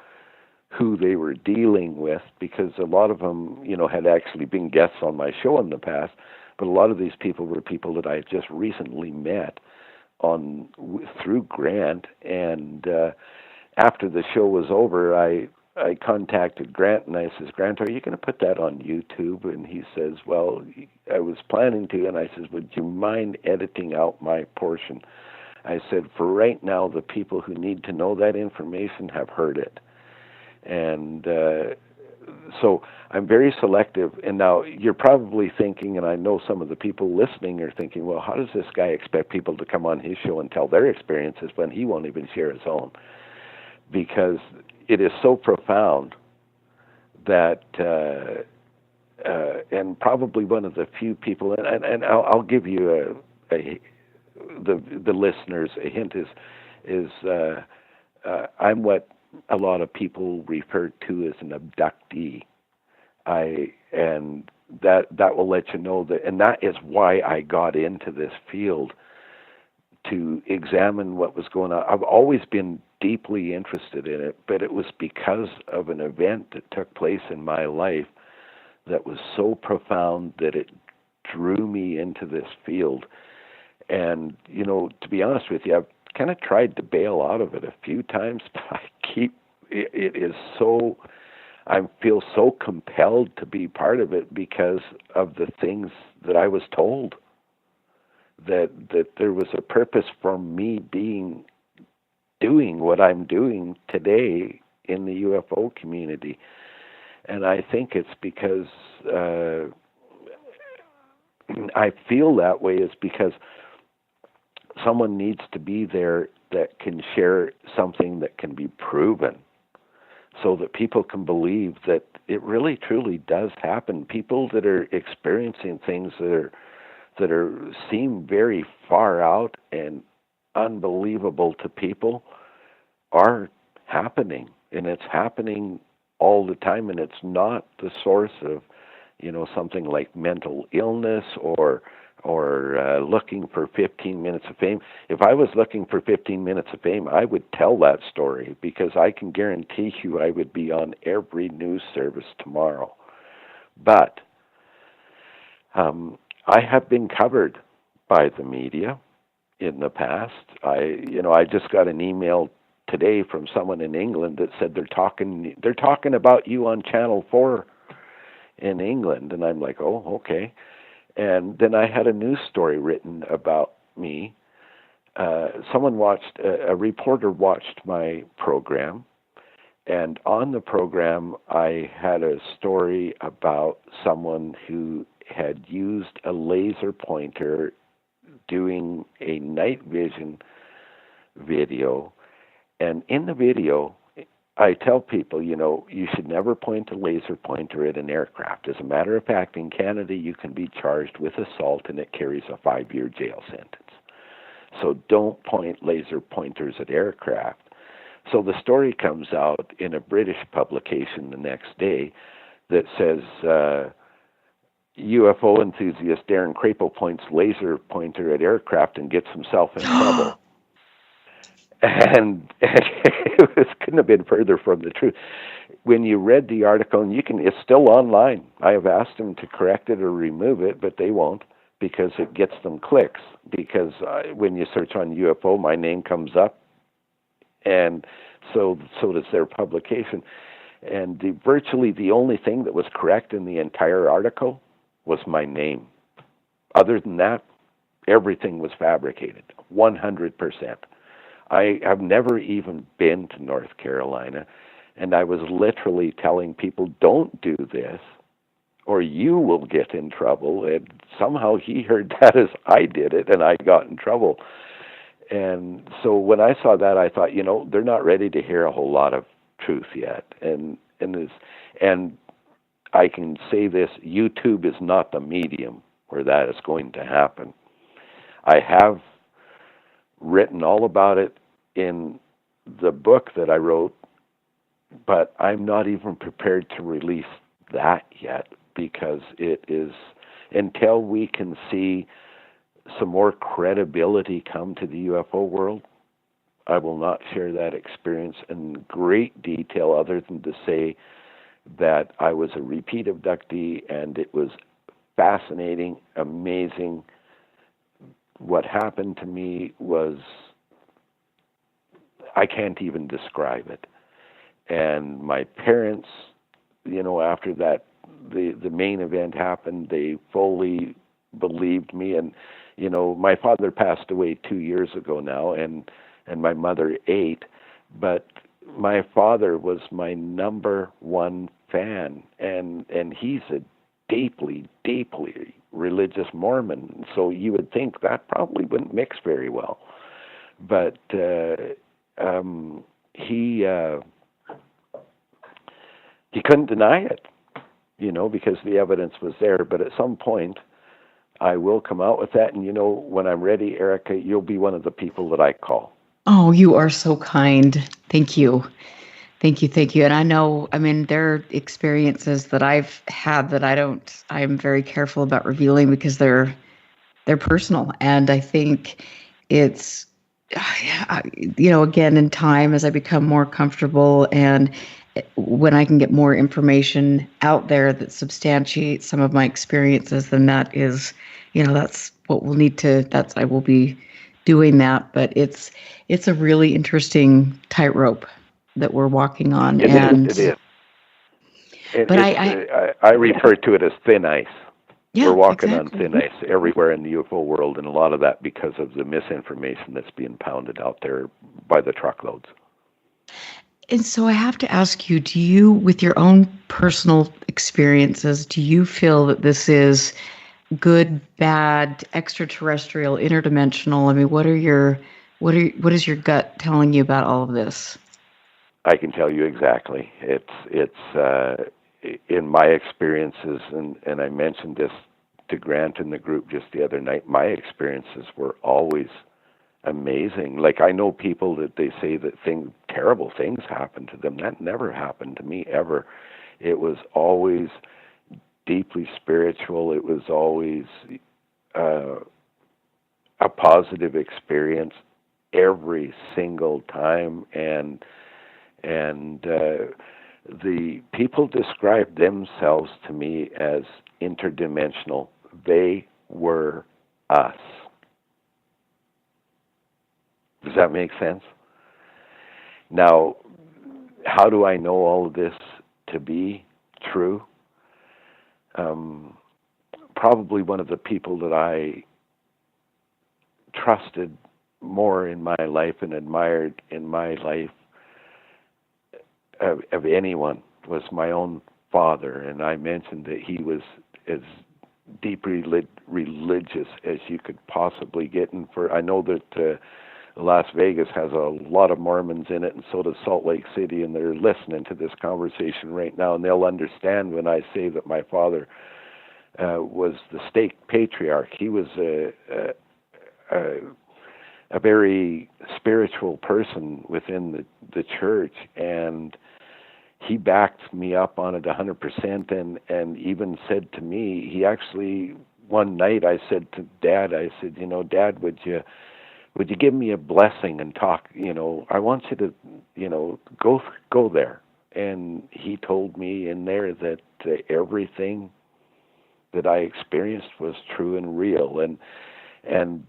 who they were dealing with, because a lot of them, had actually been guests on my show in the past, but a lot of these people were people that I just recently met through Grant. And after the show was over, I contacted Grant and I says, Grant, are you going to put that on YouTube? And he says, well, I was planning to. And I says, would you mind editing out my portion? I said, for right now, the people who need to know that information have heard it. And so I'm very selective. And now you're probably thinking, and I know some of the people listening are thinking, well, how does this guy expect people to come on his show and tell their experiences when he won't even share his own? Because it is so profound that, and probably one of the few people, and I'll give you the listeners a hint, is I'm what a lot of people refer to as an abductee. And that will let you know that, and that is why I got into this field, to examine what was going on. I've always been deeply interested in it, but it was because of an event that took place in my life that was so profound that it drew me into this field. And, to be honest with you, I've kind of tried to bail out of it a few times, but it is so, I feel so compelled to be part of it because of the things that I was told, that there was a purpose for me doing what I'm doing today in the UFO community. And I think it's because I feel that way is because someone needs to be there that can share something that can be proven, so that people can believe that it really truly does happen. People that are experiencing things that seem very far out and unbelievable to people are happening, and it's happening all the time, and it's not the source of something like mental illness or looking for 15 minutes of fame. If I was looking for 15 minutes of fame, I would tell that story, because I can guarantee you I would be on every news service tomorrow. But I have been covered by the media in the past. I just got an email today from someone in England that said they're talking about you on Channel 4 in England, and I'm like, oh, okay. And then I had a news story written about me. A reporter watched my program, and on the program I had a story about someone who had used a laser pointer doing a night vision video. And in the video, I tell people, you should never point a laser pointer at an aircraft. As a matter of fact, in Canada, you can be charged with assault and it carries a 5-year jail sentence. So don't point laser pointers at aircraft. So the story comes out in a British publication the next day that says UFO enthusiast Darin Crapo points laser pointer at aircraft and gets himself in trouble. And it couldn't have been further from the truth. When you read the article, and it's still online. I have asked them to correct it or remove it, but they won't, because it gets them clicks. Because when you search on UFO, my name comes up, and so does their publication. And virtually the only thing that was correct in the entire article was my name. Other than that, everything was fabricated, 100%. I have never even been to North Carolina, and I was literally telling people, don't do this, or you will get in trouble. And somehow he heard that as I did it, and I got in trouble. And so when I saw that, I thought, they're not ready to hear a whole lot of truth yet. And I can say this, YouTube is not the medium where that is going to happen. I have written all about it in the book that I wrote, but I'm not even prepared to release that yet, because it is, until we can see some more credibility come to the UFO world, I will not share that experience in great detail, other than to say that I was a repeat abductee, and it was fascinating, amazing. What happened to me was, I can't even describe it. And my parents, after that, the main event happened, they fully believed me. And, my father passed away 2 years ago now, and my mother 8. But my father was my number one fan, and he's a deeply, deeply religious Mormon, so you would think that probably wouldn't mix very well. But he couldn't deny it, because the evidence was there. But at some point, I will come out with that, and when I'm ready, Erica, you'll be one of the people that I call. Oh, you are so kind. Thank you. Thank you. And I know, there are experiences that I've had that I'm very careful about revealing, because they're personal. And I think it's, again, in time, as I become more comfortable and when I can get more information out there that substantiates some of my experiences, then that is, that's what we'll need to, I will be doing that. But it's a really interesting tightrope that we're walking on. It is. But I refer to it as thin ice. Yeah, we're walking exactly. on thin ice everywhere in the UFO world, and a lot of that because of the misinformation that's being pounded out there by the truckloads. And so I have to ask you, do you, with your own personal experiences, do you feel that this is good, bad, extraterrestrial, interdimensional? What is your gut telling you about all of this? I can tell you exactly. It's in my experiences, and I mentioned this to Grant in the group just the other night, my experiences were always amazing. Like, I know people that they say that terrible things happen to them. That never happened to me, ever. It was always deeply spiritual. It was always a positive experience every single time. And the people described themselves to me as interdimensional. They were us. Does that make sense? Now, how do I know all of this to be true? Probably one of the people that I trusted more in my life and admired in my life of anyone was my own father. And I mentioned that he was as deeply religious as you could possibly get. And I know that Las Vegas has a lot of Mormons in it, and so does Salt Lake City, and they're listening to this conversation right now, and they'll understand when I say that my father was the stake patriarch. He was a very spiritual person within the church, and he backed me up on it 100%, and even said to me, he actually, one night I said to Dad, I said, Dad, would you give me a blessing and talk, I want you to, go there. And he told me in there that everything that I experienced was true and real. And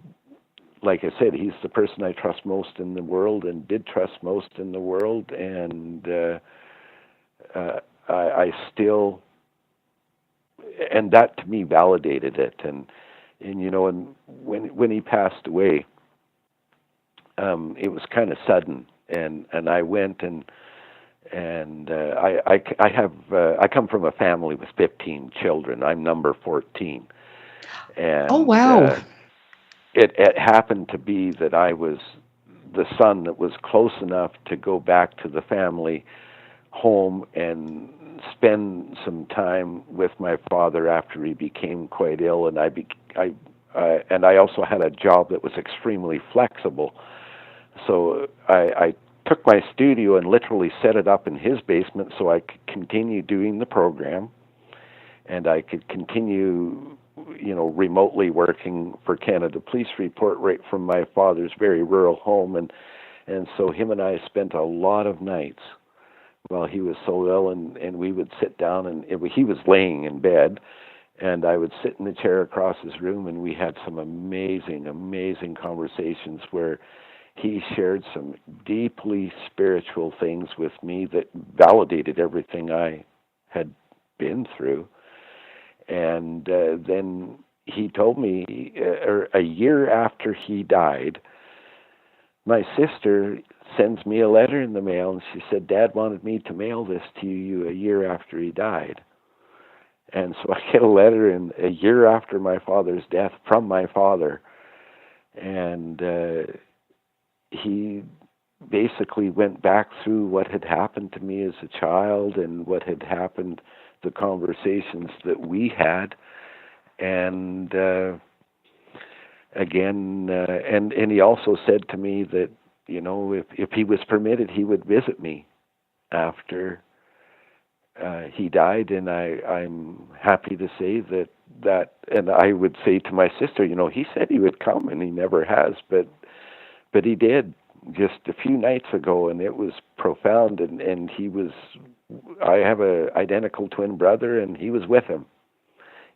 like I said, he's the person I trust most in the world and did trust most in the world. And I still, and that to me validated it. And when he passed away, it was kind of sudden, and I went and I come from a family with 15 children. I'm number 14. And oh wow! It happened to be that I was the son that was close enough to go back to the family home and spend some time with my father after he became quite ill, and I also had a job that was extremely flexible. So I took my studio and literally set it up in his basement so I could continue doing the program, and I could continue, remotely working for Canada Police Report right from my father's very rural home. And so him and I spent a lot of nights while he was so ill, and we would sit down, and he was laying in bed, and I would sit in the chair across his room, and we had some amazing, amazing conversations where he shared some deeply spiritual things with me that validated everything I had been through. And then he told me, a year after he died, my sister sends me a letter in the mail, and she said, Dad wanted me to mail this to you a year after he died. And so I get a letter a year after my father's death from my father, and he basically went back through what had happened to me as a child and what had happened, the conversations that we had, and and he also said to me that, if he was permitted, he would visit me after he died, and I'm happy to say that, and I would say to my sister, he said he would come, and he never has, but he did just a few nights ago, and it was profound. And I have a identical twin brother, and he was with him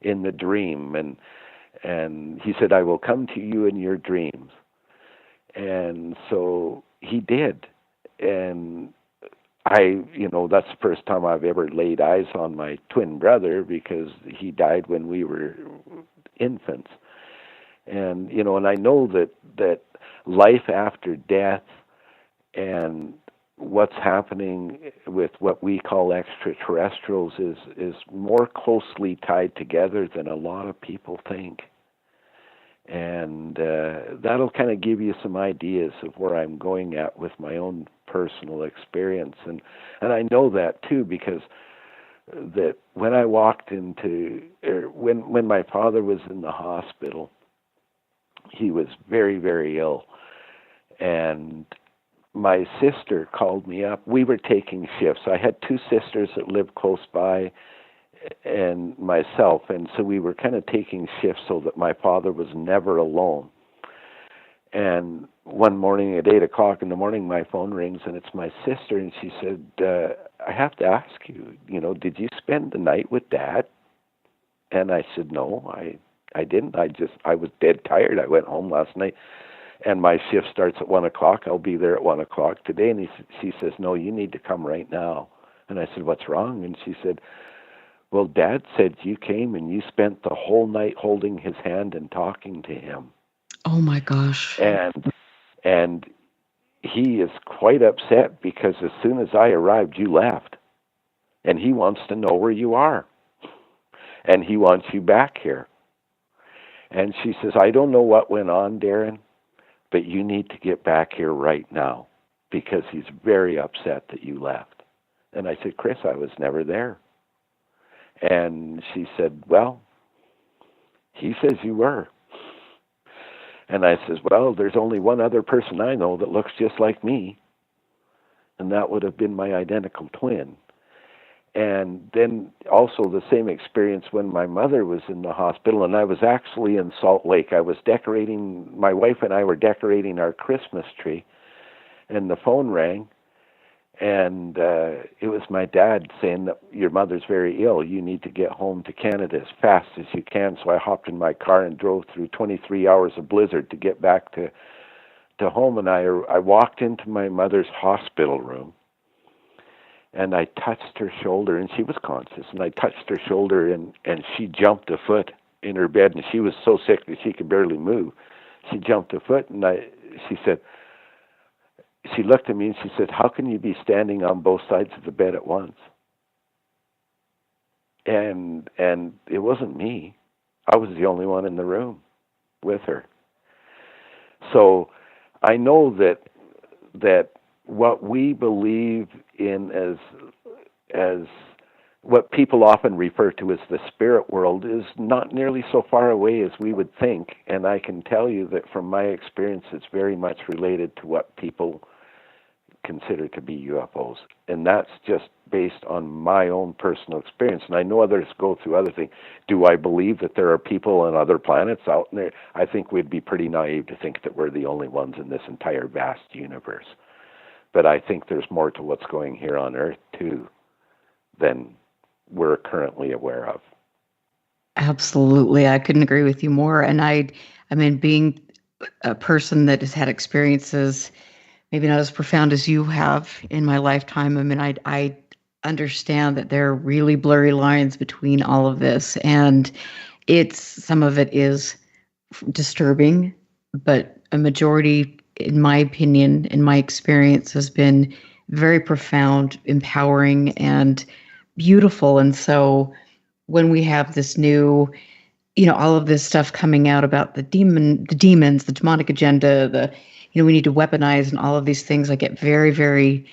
in the dream, and he said, I will come to you in your dreams. And so he did, and that's the first time I've ever laid eyes on my twin brother, because he died when we were infants. And and I know that life after death and what's happening with what we call extraterrestrials is more closely tied together than a lot of people think. And that'll kind of give you some ideas of where I'm going at with my own personal experience. And I know that too, because that when I walked into, when my father was in the hospital, he was very, very ill. And my sister called me up. We were taking shifts. I had two sisters that lived close by and myself, and so we were kind of taking shifts so that my father was never alone. And one morning at 8 o'clock in the morning, my phone rings, and it's my sister, and she said, I have to ask you, did you spend the night with Dad? And I said, no, I didn't. I was dead tired. I went home last night, and my shift starts at 1 o'clock. I'll be there at 1 o'clock today. And she says, no, you need to come right now. And I said, what's wrong? And she said, well, Dad said you came and you spent the whole night holding his hand and talking to him. Oh my gosh. And he is quite upset because as soon as I arrived, you left. And he wants to know where you are. And he wants you back here. And she says, I don't know what went on, Darin, but you need to get back here right now because he's very upset that you left. And I said, Chris, I was never there. And she said, well, he says you were. And I says, well, there's only one other person I know that looks just like me, and that would have been my identical twin. And then also the same experience when my mother was in the hospital, and I was actually in Salt Lake. I was decorating, my wife and I were decorating our Christmas tree, and the phone rang, and it was my dad saying that your mother's very ill. You need to get home to Canada as fast as you can. So I hopped in my car and drove through 23 hours of blizzard to get back to home. And I walked into my mother's hospital room, and I touched her shoulder, and she was conscious. And I touched her shoulder, and she jumped a foot in her bed, and she was so sick that she could barely move. She jumped a foot, and she looked at me and she said, how can you be standing on both sides of the bed at once? And it wasn't me. I was the only one in the room with her. So I know that what we believe in as what people often refer to as the spirit world is not nearly so far away as we would think. And I can tell you that from my experience, it's very much related to what people consider to be UFOs. And that's just based on my own personal experience. And I know others go through other things. Do I believe that there are people on other planets out there? I think we'd be pretty naive to think that we're the only ones in this entire vast universe. But I think there's more to what's going here on Earth, too, than we're currently aware of. Absolutely. I couldn't agree with you more. And I mean, being a person that has had experiences maybe not as profound as you have in my lifetime, I mean, I understand that there are really blurry lines between all of this. And some of it is disturbing, but a majority, in my opinion, in my experience, has been very profound, empowering, and beautiful. And so when we have this new, all of this stuff coming out about the demons, the demonic agenda, we need to weaponize and all of these things, I get very, very,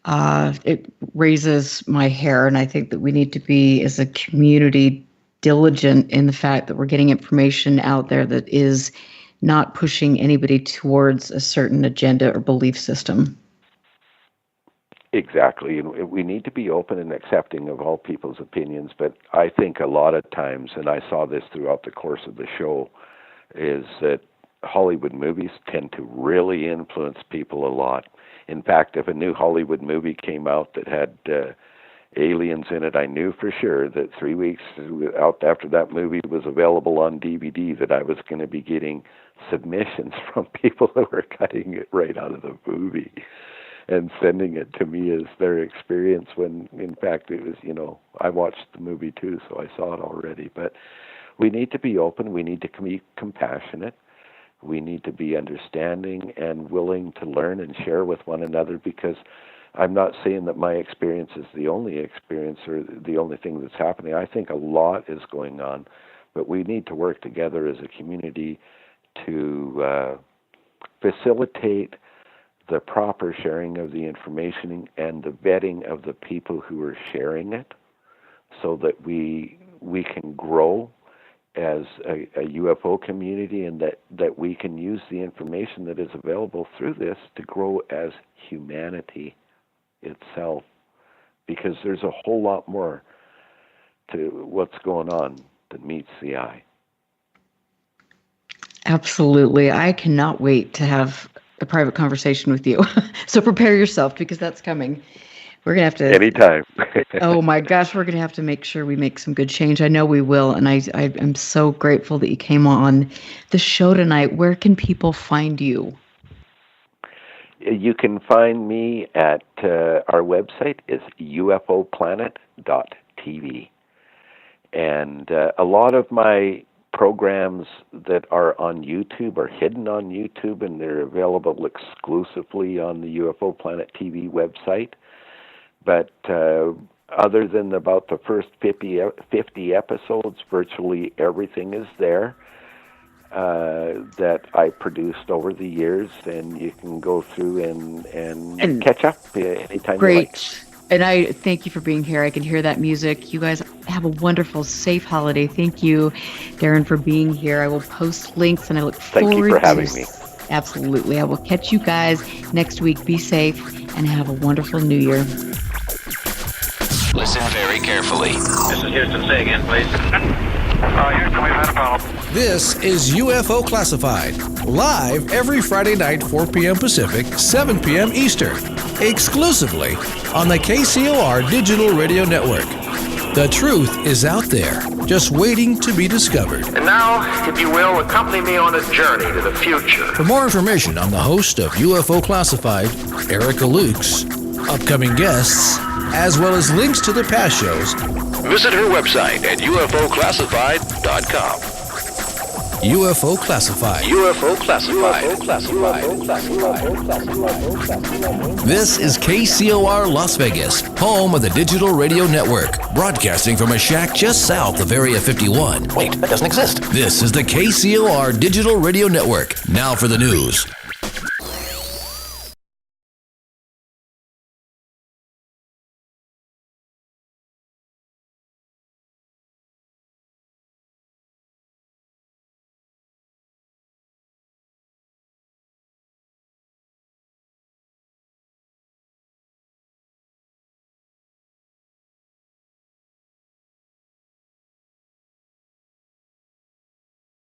it raises my hair. And I think that we need to be, as a community, diligent in the fact that we're getting information out there that is not pushing anybody towards a certain agenda or belief system. Exactly. And we need to be open and accepting of all people's opinions. But I think a lot of times, and I saw this throughout the course of the show, is that Hollywood movies tend to really influence people a lot. In fact, if a new Hollywood movie came out that had aliens in it, I knew for sure that 3 weeks out after that movie was available on DVD that I was going to be getting submissions from people who were cutting it right out of the movie and sending it to me as their experience when, in fact, it was, I watched the movie too, so I saw it already. But we need to be open. We need to be compassionate. We need to be understanding and willing to learn and share with one another, because I'm not saying that my experience is the only experience or the only thing that's happening. I think a lot is going on, but we need to work together as a community to facilitate the proper sharing of the information and the vetting of the people who are sharing it, so that we can grow as a UFO community, and that we can use the information that is available through this to grow as humanity itself, because there's a whole lot more to what's going on that meets the eye. Absolutely. I cannot wait to have a private conversation with you. So prepare yourself, because that's coming. We're going to have to... Anytime. Oh my gosh, we're going to have to make sure we make some good change. I know we will. And I'm so grateful that you came on the show tonight. Where can people find you? You can find me at our website is ufoplanet.tv. And a lot of my programs that are on YouTube are hidden on YouTube, and they're available exclusively on the UFO Planet TV website. But other than about the first 50 episodes, virtually everything is there. that I produced over the years, and you can go through and catch up anytime you like. And I thank you for being here. I can hear that music. You guys have a wonderful, safe holiday. Thank you, Darin, for being here. I will post links, and I look forward to... Thank you for having me. Absolutely. I will catch you guys next week. Be safe, and have a wonderful New Year. Listen very carefully. This is Houston. Say again, please. Houston, we've had a problem. This is UFO Classified, live every Friday night, 4 p.m. Pacific, 7 p.m. Eastern, exclusively on the KCOR Digital Radio Network. The truth is out there, just waiting to be discovered. And now, if you will, accompany me on a journey to the future. For more information on the host of UFO Classified, Erica Lukes, upcoming guests, as well as links to the past shows, visit her website at UFOclassified.com. UFO Classified. UFO Classified. This is KCOR Las Vegas, home of the Digital Radio Network, broadcasting from a shack just south of Area 51. Wait, that doesn't exist. This is the KCOR Digital Radio Network. Now for the news.